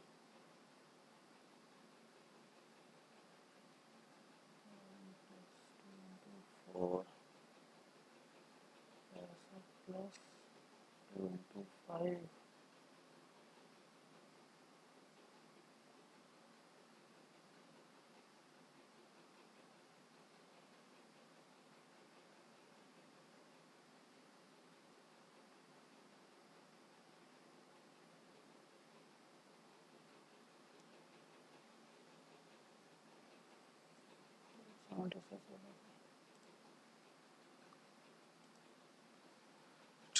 4 प्लस 2 into 5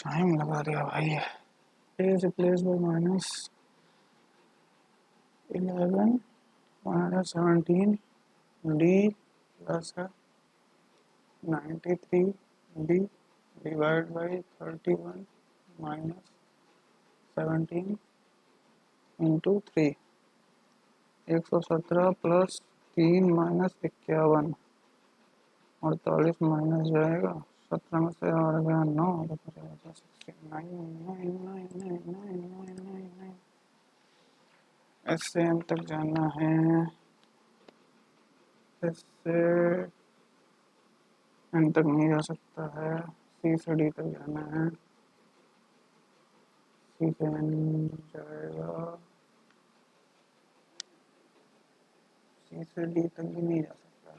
टाइम लगा दिया भाई. A is replaced by minus 11 117 D plus 93 D divided by 31 minus 17 into 3. 117 plus 3 minus 51 48 minus जाएगा 17 में से और गया 9 इससे एम तक जाना है. इससे एम तक नहीं जा सकता है. सी से डी तक जाना है. सी से एन जाएगा. सी से डी तक भी नहीं जा सकता.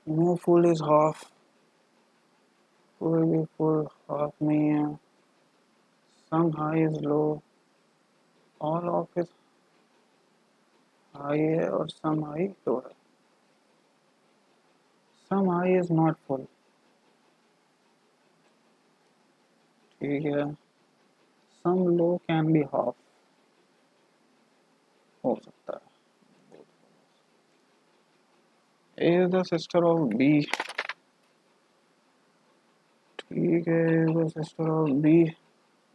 No full is half. कोई भी फुल हाफ नहीं है. Some high is low. All of is high है और सम हाई लो है. Some high is not full. ठीक है. Some low can be half. हो सकता है. A is the sister of B. ठीक है. A is the sister of B.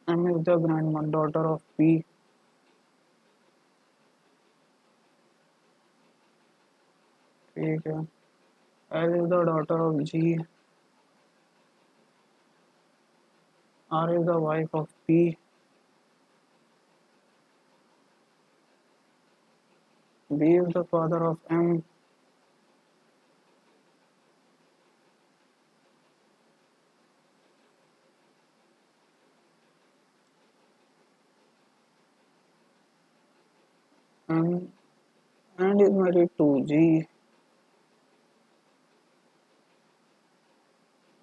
M is the granddaughter of P. ठीक है. L is the daughter of G. R is the wife of P. B is the father of M. And is married to G.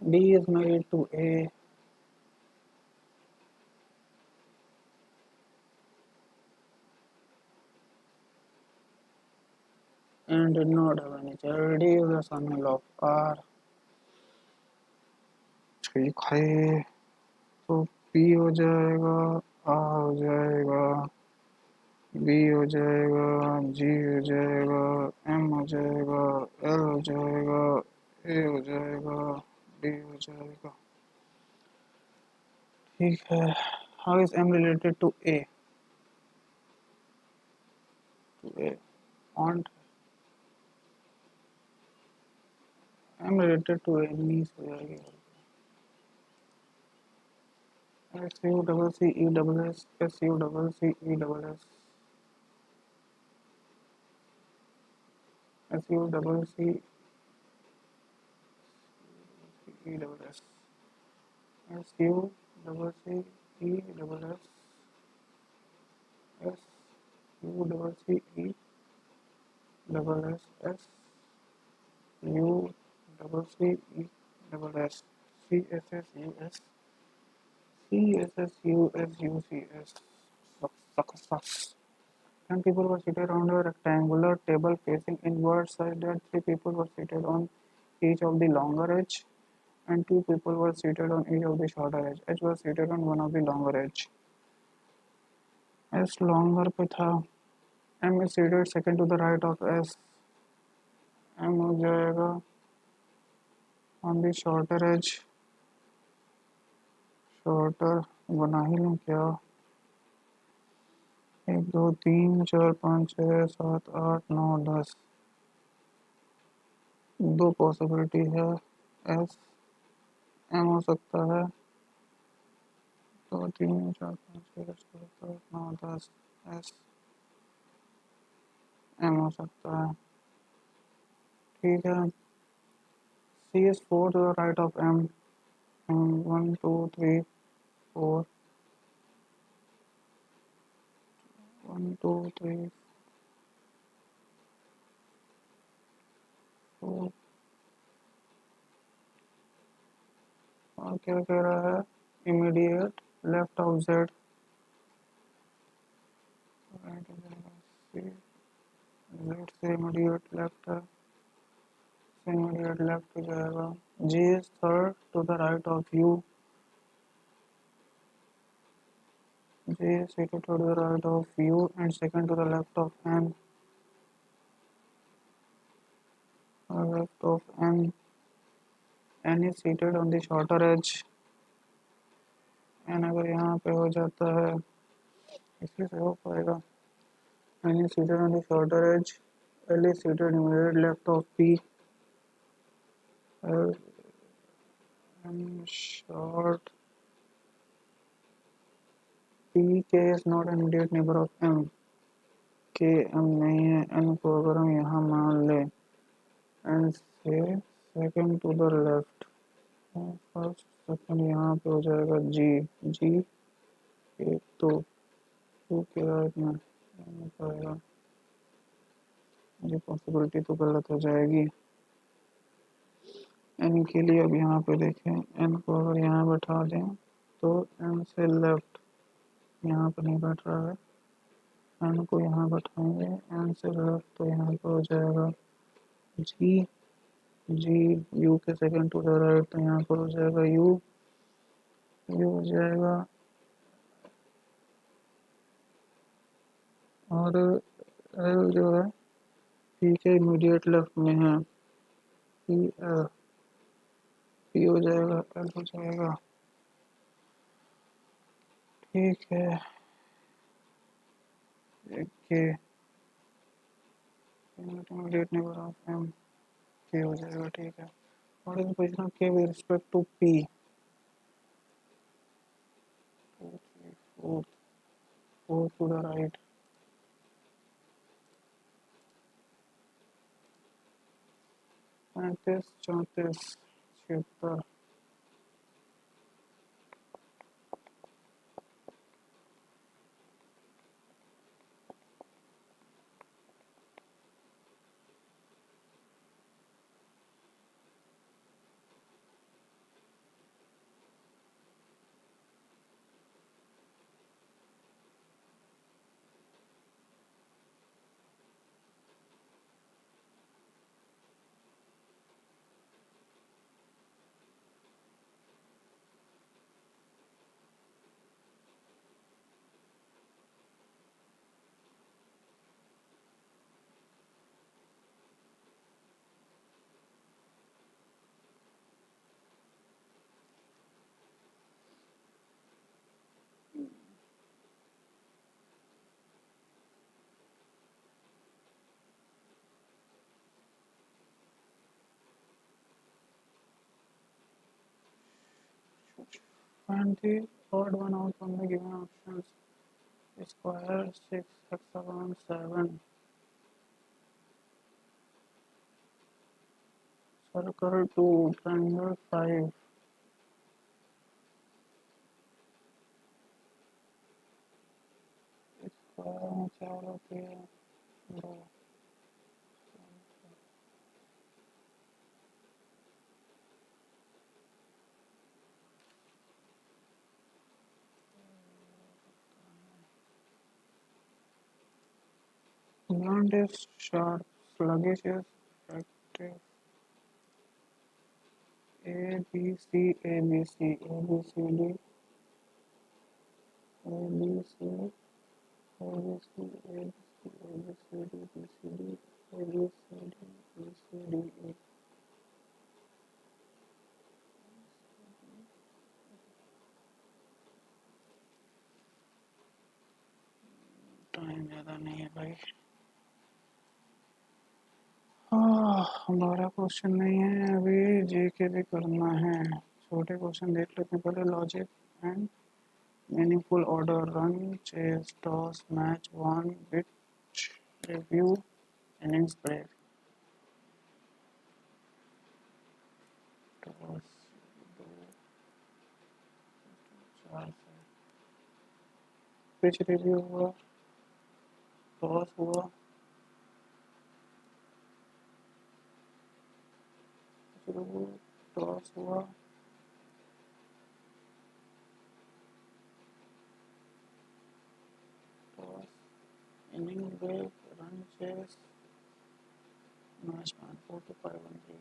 D is married to A. And did not have any child. D is the son-in-law of R. ठीक है. तो P हो जाएगा. R हो जाएगा. B हो जाएगा. G हो जाएगा. M हो जाएगा. L हो जाएगा. A हो जाएगा. D हो जाएगा. ठीक है. How is M related to A? To A. Aunt. M related to A. niece हो जाएगी. S U double C E double S. S U double C E double S. S U double C E double S. S U double C E double S. S U double C E double S. S U double C E double S. C S S U S. C S S U S U C S. Success. 10 people were seated on a rectangular table facing inward such that 3 people were seated on each of the longer edge and 2 people were seated on each of the shorter edge. H was seated on one of the longer edge. S longer पे था, M is seated second to the right of S, M हो जाएगा on the shorter edge, shorter बना ही लूँ क्या? 1 2 3 4 5 6 7 8 9 10, दो पॉसिबिलिटी है, एस एम हो सकता है, 2 3 4 5 6 7 8 9 10, एस एम हो सकता है। ठीक है, C is 4 to the right of M, 1 2 3 4, 1 2 3 4, और क्या कह रहा है, immediate left of Z, Z से इमीडिएट लेफ्ट है, से इमीडिएट लेफ्ट हो जाएगा, G is third to the right of U, G is seated to the right of u and second to the left of n, left of n is seated on the shorter edge, n अगर यहाँ पे हो जाता है, इसी से हो पाएगा, n is seated on the shorter edge, l is seated immediate left of p, l n short, p k is not an immediate neighbor of m, k m नहीं है, n को अगर हम यहाँ मान ले, n से second to the left, first second यहाँ पे हो जाएगा जी, जी एक टू के राइट में नहीं पाएगा, ये पॉसिबिलिटी तो गलत हो जाएगी। एन के लिए अब यहाँ पे देखें, एन को अगर यहाँ बैठा दें तो एन से लेफ्ट यहाँ पर नहीं बैठ रहा है, एन को यहाँ बैठाएंगे, एन से लेफ्ट तो यहाँ पर हो जाएगा जी, जी यू के सेकंड टू द राइट तो यहाँ पर हो जाएगा यू, यू हो जाएगा, और एल जो है पी के इमीडिएट लेफ्ट में है, पी एल, पी हो जाएगा, एल हो जाएगा। ठीक है, के इमीडिएट नेबर ऑफ एम, के हो जाएगा। ठीक है, what is the position of K with respect to P, 2 3 4, 4 to the right, 35 34 76, find the odd one out from the given options, square 6, hexagon 7, circle 2, triangle 5, square में 4 होती है, 2, blunt is sharp, sluggish is active, A B C A B C A B C D A B C time ज़्यादा नहीं है भाई। हमारा क्वेश्चन नहीं है अभी, जी के भी करना है। छोटे क्वेश्चन देख लेते हैं पहले। Logic and meaningful order, run, chase, toss, match, one, bit, review, innings break. Toss चार, पिच रिव्यू हुआ, टॉस हुआ, टॉस हुआ, toss, inning break, run chase, match man 4 to 5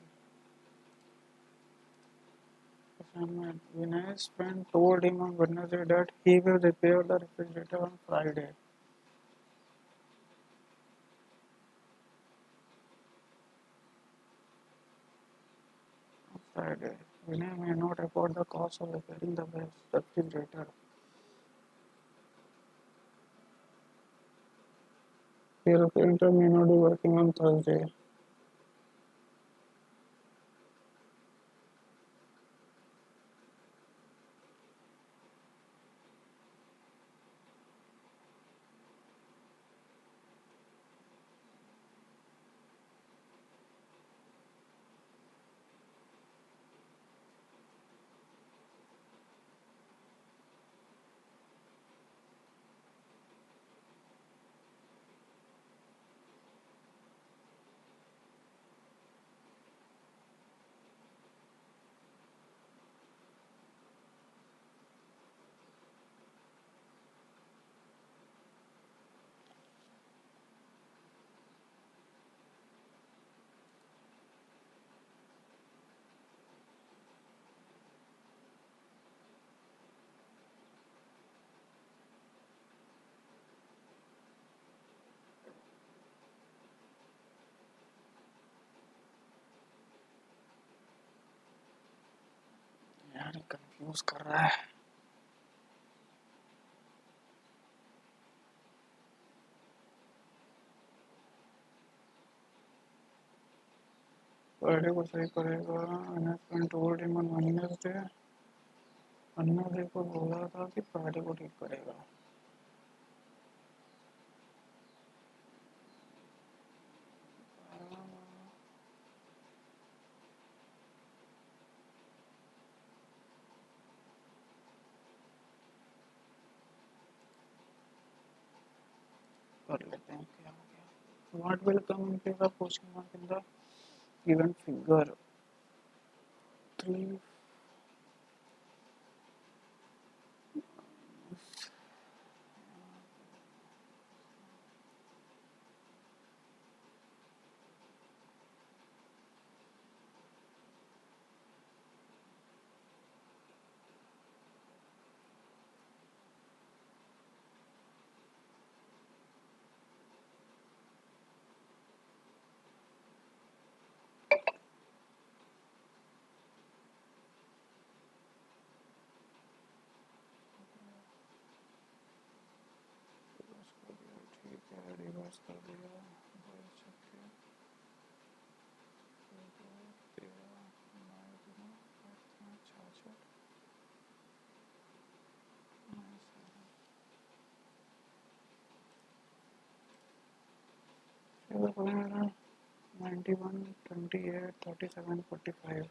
assignment. Vinay's friend told him on Wednesday that he will repair the refrigerator on Friday. Friday. Vinay may not afford the cost of repairing the refrigerator. Your printer may not be working on Thursday. यार कंफ्यूज कर रहा है। फ्राइडे को सही करेगा। Management told him on Wednesday. Wednesday को बोला था कि फ्राइडे को ठीक करेगा। कर लेते हैं क्या हो गया। What will come in place of question mark in the given figure? 3 ठीक है, रिवर्स कर दिया। मेरा 91, 28, 37, 45।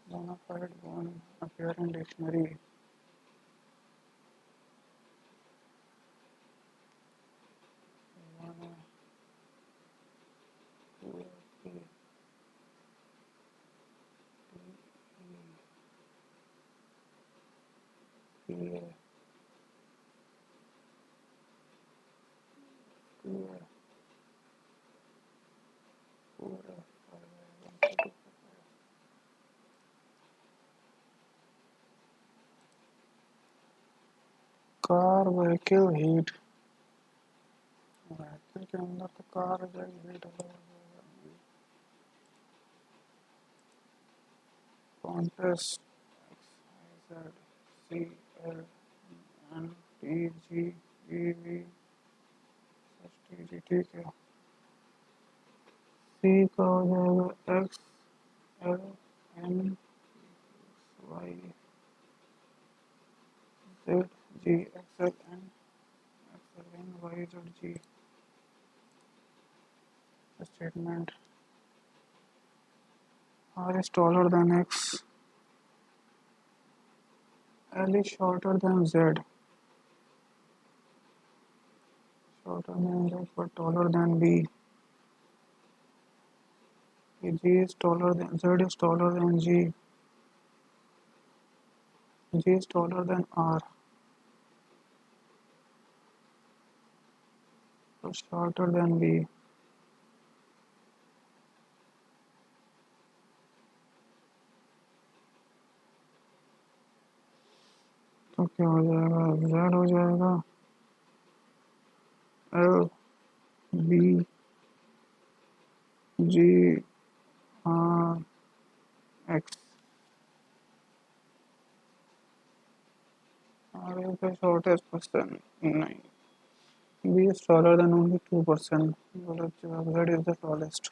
Bonafide one appear in dictionary. One, two, three, three, two, four, five, 1, 2, 3, 4, 5. Car vehicle heat, vehicle के अंदर तो कार जाएगी हीट हो जाएगा। Contest Z C L N T G E V S T G, ठीक है। सी का हो जाएगा X L N Y Z G, X L N Y Z G. Statement R is taller than X, L is shorter than Z, shorter than Z but taller than B, G is taller than Z is taller than G, G is taller than R, but shorter than B। तो क्या हो जाएगा, Z हो जाएगा L B G R X। R is the shortest person, नहीं, B is taller than only 2%, गलत जवाब, Z is the tallest।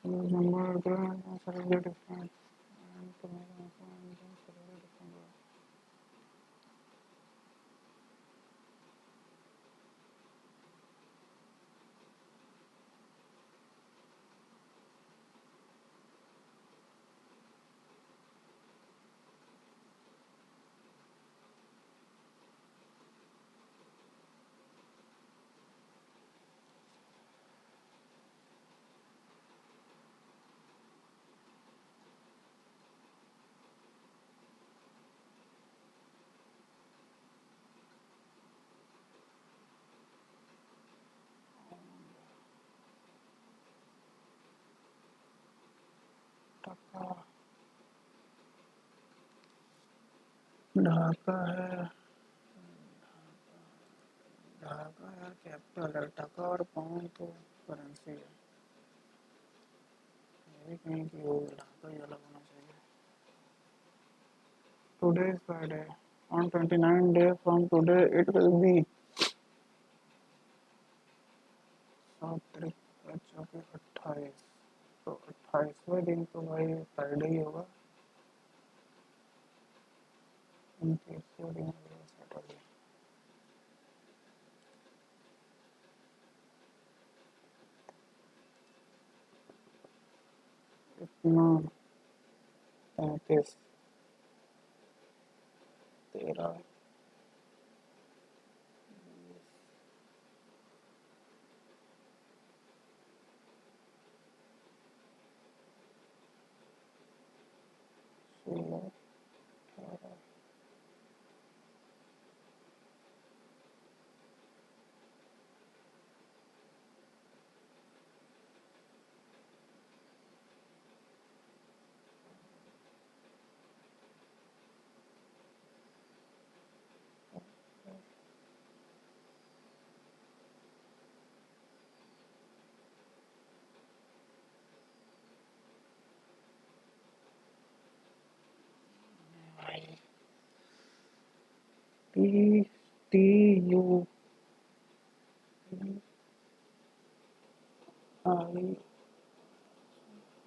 number different and to make an answer and different। Dhaka है, ढाका यार कैपिटल है, टका और पाउंड तो करेंसी है, ये भी कहीं की हो, ढाका ही अलग होना चाहिए। Today is Friday, on 29 days from today it will be 7 तारीख, अच्छा के 28, तो 28वें दिन तो भाई फ्राइडे ही होगा, 29वें दिन होगा सैटरडे। इतना 35 13 16 18 T T U I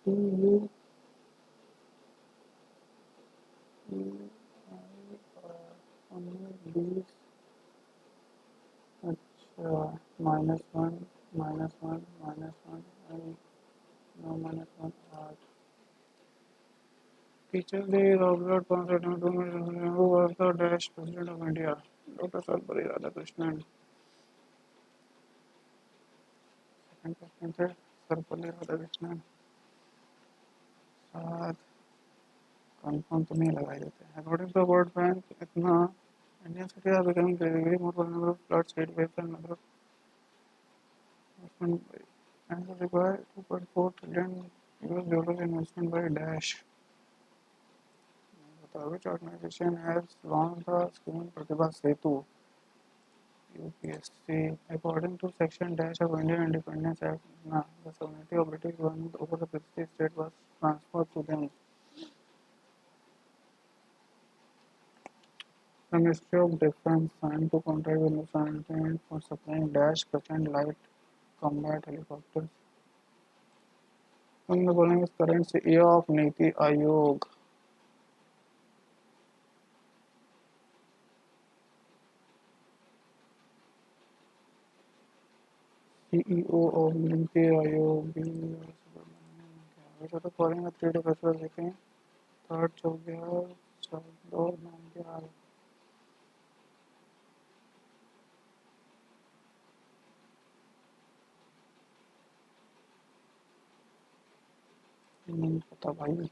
T U E I R 20, अच्छा -1 -1 -1 9 -1 8। Teachers Day is observed on September 2, who was the dash President of India? Dr. Sarvapalli Radhakrishnan। Second question थे सर्वपल्ली राधाकृष्णन। साथ कंफर्म तो नहीं लगाई देते हैं। अकॉर्डिंग टू वर्ल्ड बैंक, इतना Indian cities are becoming gradually more vulnerable to floods, heat waves and other and will require 2.4 trillion US dollars investment by dash। Which organization has launched the scheme Pratibha Setu UPSC? According to Section Dash of Indian Independence Act, the sovereignty of British government over the 50 state was transferred to them. The Ministry of Defence signed to contract with Hindustan for supplying Dash Prachand light combat helicopters. In the following is current CEO of Niti Aayog. CEO of Niti Aayog. Which of the following three-day festival became third Chogya Chagdor Nandyal? नहीं पता भाई.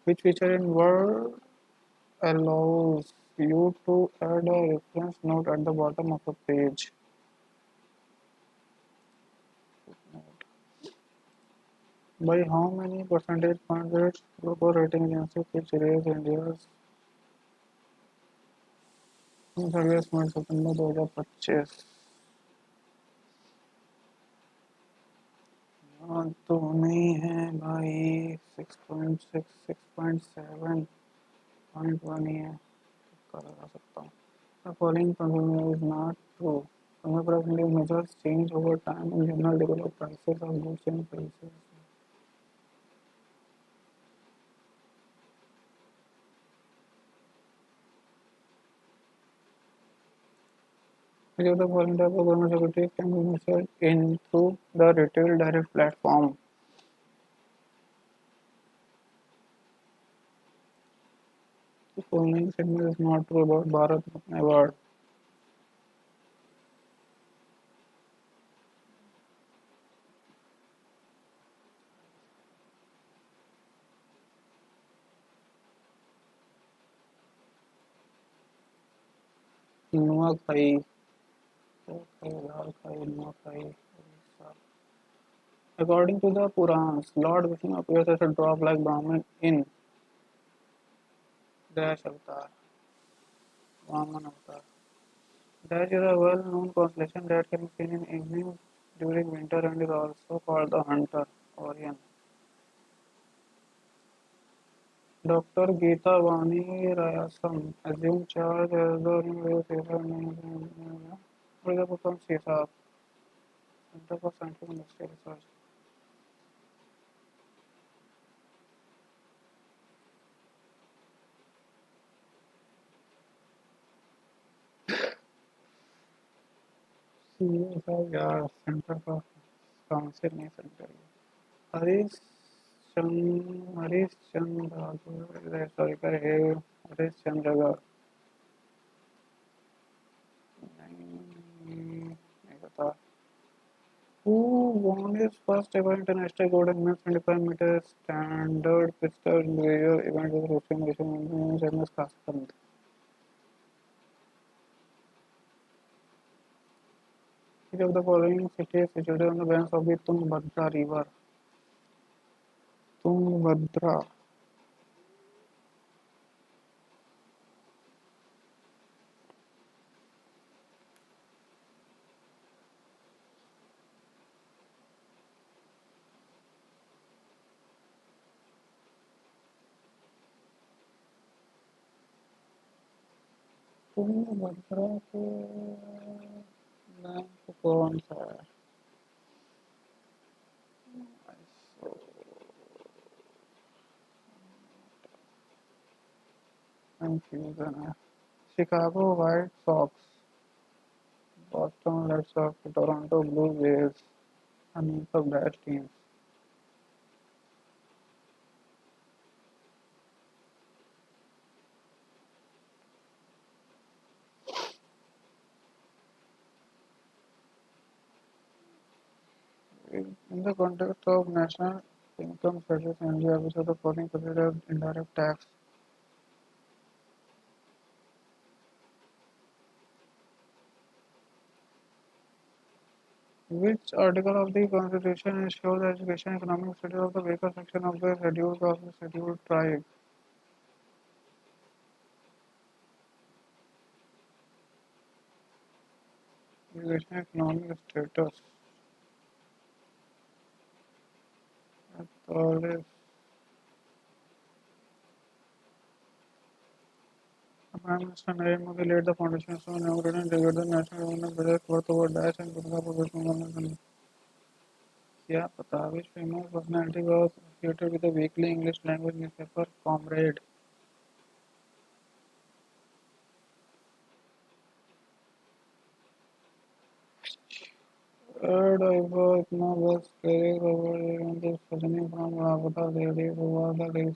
Which feature in Word allows you to add a reference note at the bottom of a page? By how many percentage points did global rating agency Fitch raise India's service सितंबर 2025? तो नहीं है भाई. 6.6 6.7 0.1 ही है. लगा सकता हूँ. The following consumer is not true. Consumer price index measures change over time in general developed prices of goods and services. Which of the following type of government securities can be measured in through the retail direct platform? The following statement is not true about Bharat Ratna Award. Nuakhai, Nuakhai. According to the Purans, Lord Vishnu appears as a drop like Brahman in Dash Avatar, Vaman Avatar. Dash is a well-known constellation that can be seen in evenings during winter and is also called the Hunter, Orion. Dr. Geeta Vani Rayasam assumed charge as the new Pradipukam Sisa, Center for Scientific and Industrial Research. CSI, yeah, Center for Council नहीं Center. Harish Chandra, sorry, Harish Chandra. नहीं पता. Who won his first ever international gold in men's 25-meter standard pistol individual event with Russian nation Agnes Kasparov? Which of the following cities is situated on the banks of the Tungabhadra River? Tungabhadra. Tungabhadra के बैंक कौन सा है? कंफ्यूजन है. Chicago white socks, Boston Red Sox, Toronto blue waves, and सब bad teams. In the context of national income strategy in India, which are the following considered indirect tax? Which article of the Constitution ensures the education and economic status of the weaker section of the scheduled tribe? education, economic status, authorities, Prime Minister Narendra Modi laid the foundation of inaugurated and delivered the national government project worth over dash and Durgapur West Bengal. क्या पता which famous personality was associated with the weekly English language newspaper Comrade? Driver इतना बस करे खबर सजनी फ्रॉम लापता लेडी हुआ था लेडी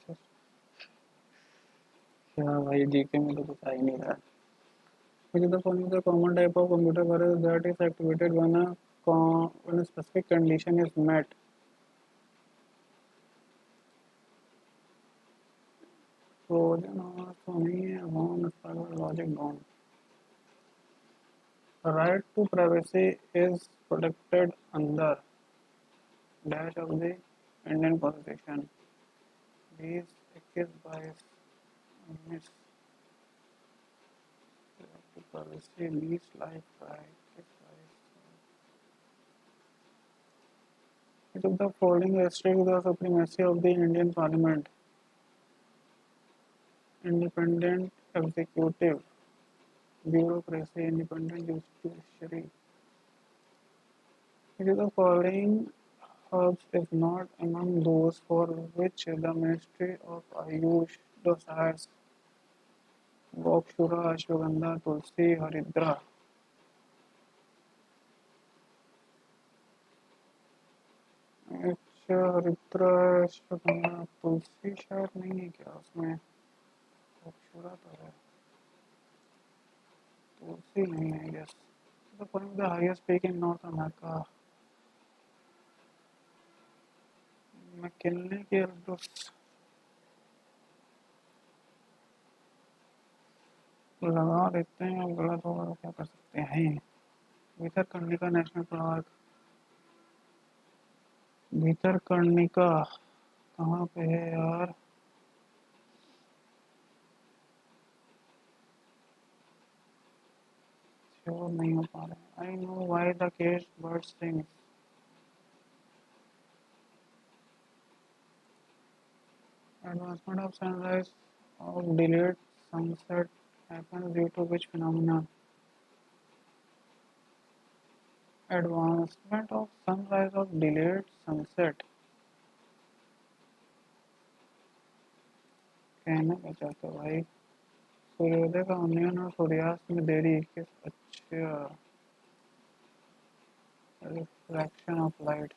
क्या भाई जीके में तो कुछ आ ही नहीं रहा which is the following the common type of computer virus that is activated when a specific condition is met Trojan horse तो नहीं है Von Starter logic gone the right to privacy is protected under dash of the Indian Constitution these 21 by miss to privacy least life right it is the following restrict the supremacy of the Indian Parliament independent executive bureaucracy independent judiciary it is the following herbs is not among those for which the Ministry of Ayush decides Gokshura, Ashwagandha, Tulsi, Haridra. अच्छा हरिद्रा अश्वगंधा तुलसी शायद नहीं है क्या उसमें गोक्षुरा तो है तुलसी नहीं है yes the one of the highest peak in north America McKinley के एल्ब्रूस लगा देते हैं अब गलत होगा तो क्या कर सकते हैं भितरकनिका नेशनल पार्क भितरकनिका कहाँ पे है यार श्योर नहीं हो पा रहे I know why the caged bird sings advancement of sunrise or delayed sunset happens due to which phenomenon advancement of sunrise or delayed sunset कहना क्या चाहते हो भाई सूर्योदय का उन्नयन और सूर्यास्त में देरी किस अच्छा refraction of light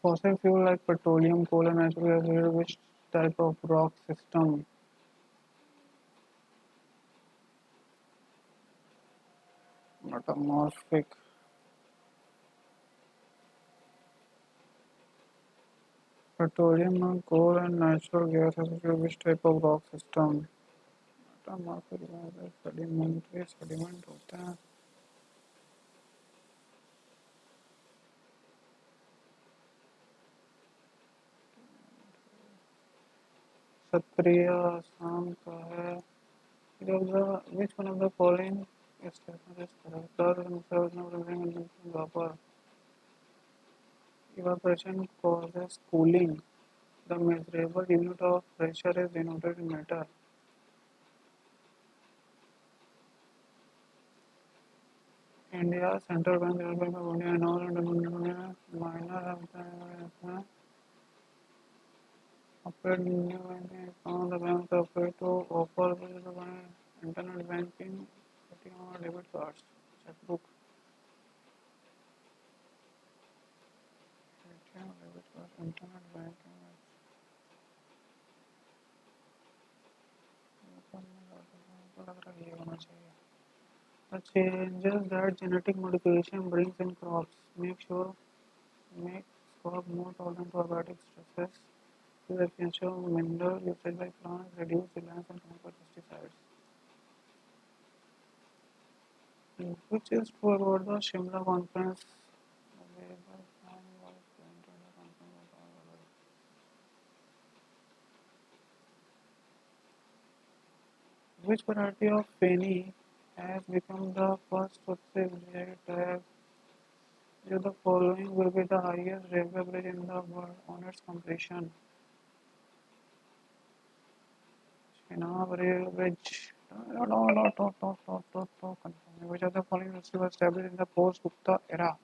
fossil fuel like petroleum coal and natural gas which type of rock system metamorphic petroleum coal and natural gas which type of rock system metamorphic sedimentary sediment होता है क्षत्रिय आसाम का है which one of the following statement is correct the themselves not representing vapor evaporation causes cooling the measurable unit of pressure is denoted in meter India's central bank Reserve Bank of India and all India minor operate new banking account the banks operate to offer internet banking debit cards checkbook debit cards internet banking लग रहा है ये होना चाहिए the changes that genetic modification brings in crops make crop more tolerant to aquatic stresses the efficiency of mineral usage by plants reduce reliance on chemical pesticides which is true about the Shimla conference which variety of penny has become the first successful tag. The following will be the highest railway bridge in the world on its completion. Chenab Rail Bridge. Which of the following was established in the post-Gupta era?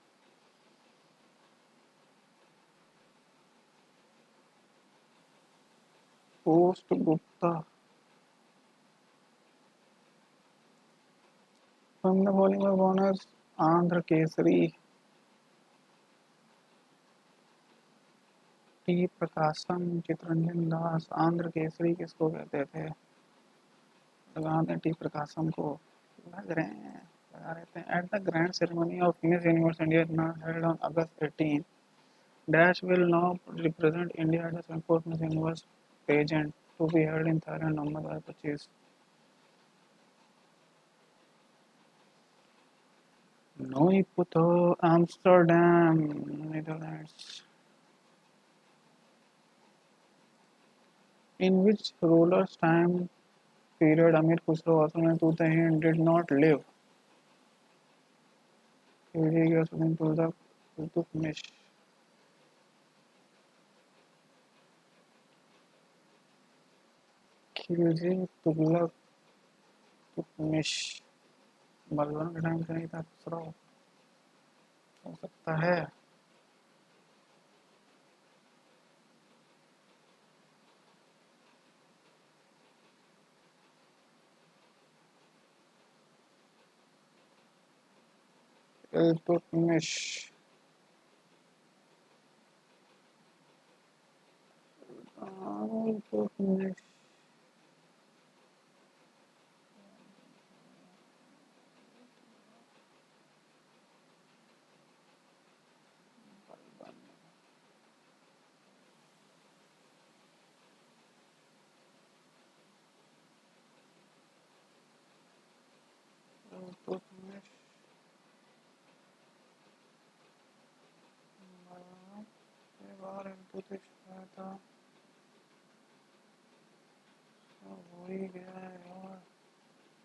Post-Gupta. From the following were born as Andhra Kesari. T Prakasam Chittaranjan Das Andhra Kesari किसको कहते थे? लगाते हैं टी प्रकाशम को। लग रहे हैं लगा रहते हैं। At the grand ceremony of Miss Universe India held on August 18 dash will now represent India at the संकोट Miss Universe pageant to be held in Thailand November 25 नोईपुतो Amsterdam Netherlands in which ruler's time period Amir Khusro Osman Tutahin did not live. Khilji Ghiyasuddin Tughlaq Iltutmish Khilji Tughlaq Iltutmish Balban के टाइम पे नहीं था खुसरो हो सकता है इल्तुतमिश इल्तुतमिश इल्तुतमिश के बार इल्तुतमिश आया था हो ही गया है यार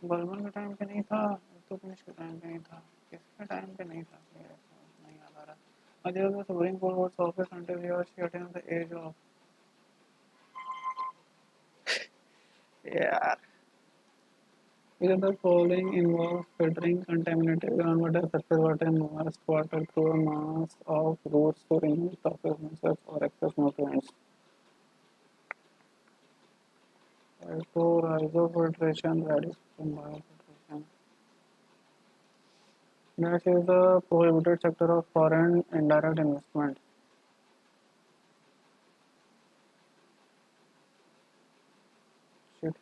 बलबन के टाइम पे नहीं था इल्तुतमिश के टाइम पे नहीं था किसके टाइम पे नहीं था नहीं याद आ रहा Adele was Supreme Court was office until she attained the age of yeah. Because the following involves filtering contaminated groundwater, surface water, and moist water through a mass of roots to remove toxic nutrients or excess nutrients. Rhizofiltration, that is from biofiltration. Next is the prohibited sector of foreign indirect investment. Shit,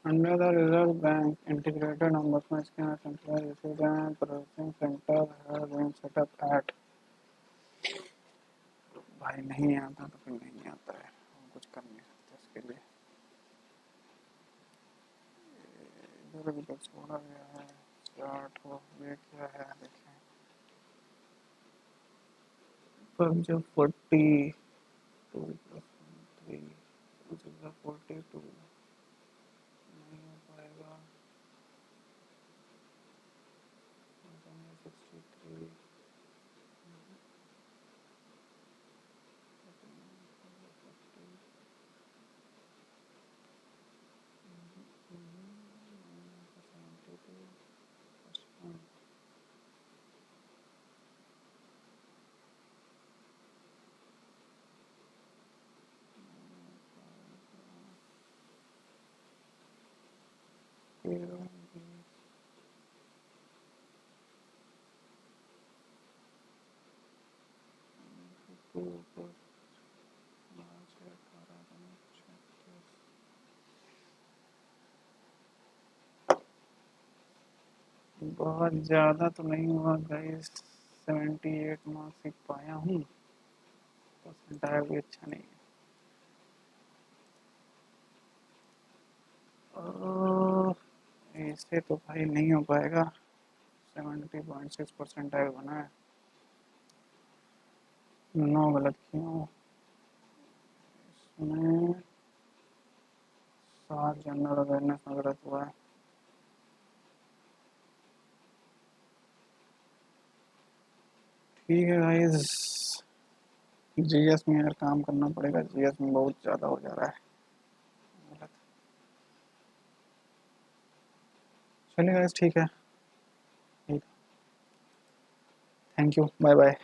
under the Reserve Bank Integrated Ombudsman Scheme, a centralized research and processing center has been set up at भाई नहीं आता तो फिर नहीं आता है हम कुछ कर नहीं सकते इसके लिए इधर भी तो छोड़ा गया है स्टार्ट हो ये क्या है देखें अब जब 42 प्लस 3 which is the 42 नहीं हो पाएगा 63 बहुत ज़्यादा तो नहीं हुआ गाइस 78 मार्क्स ही पाया हूँ परसेंटाइल भी अच्छा नहीं है इससे तो भाई नहीं हो पाएगा 70.6 परसेंटाइल बना है 9 गलत किया हूँ इसमें सार जनरल अवेयरनेस में गलत हुआ है। ठीक है गाइस, जीएस में यार काम करना पड़ेगा, जीएस में बहुत ज़्यादा हो जा रहा है गलत। चलिए गाइस, ठीक है, ठीक, थैंक यू, बाय बाय।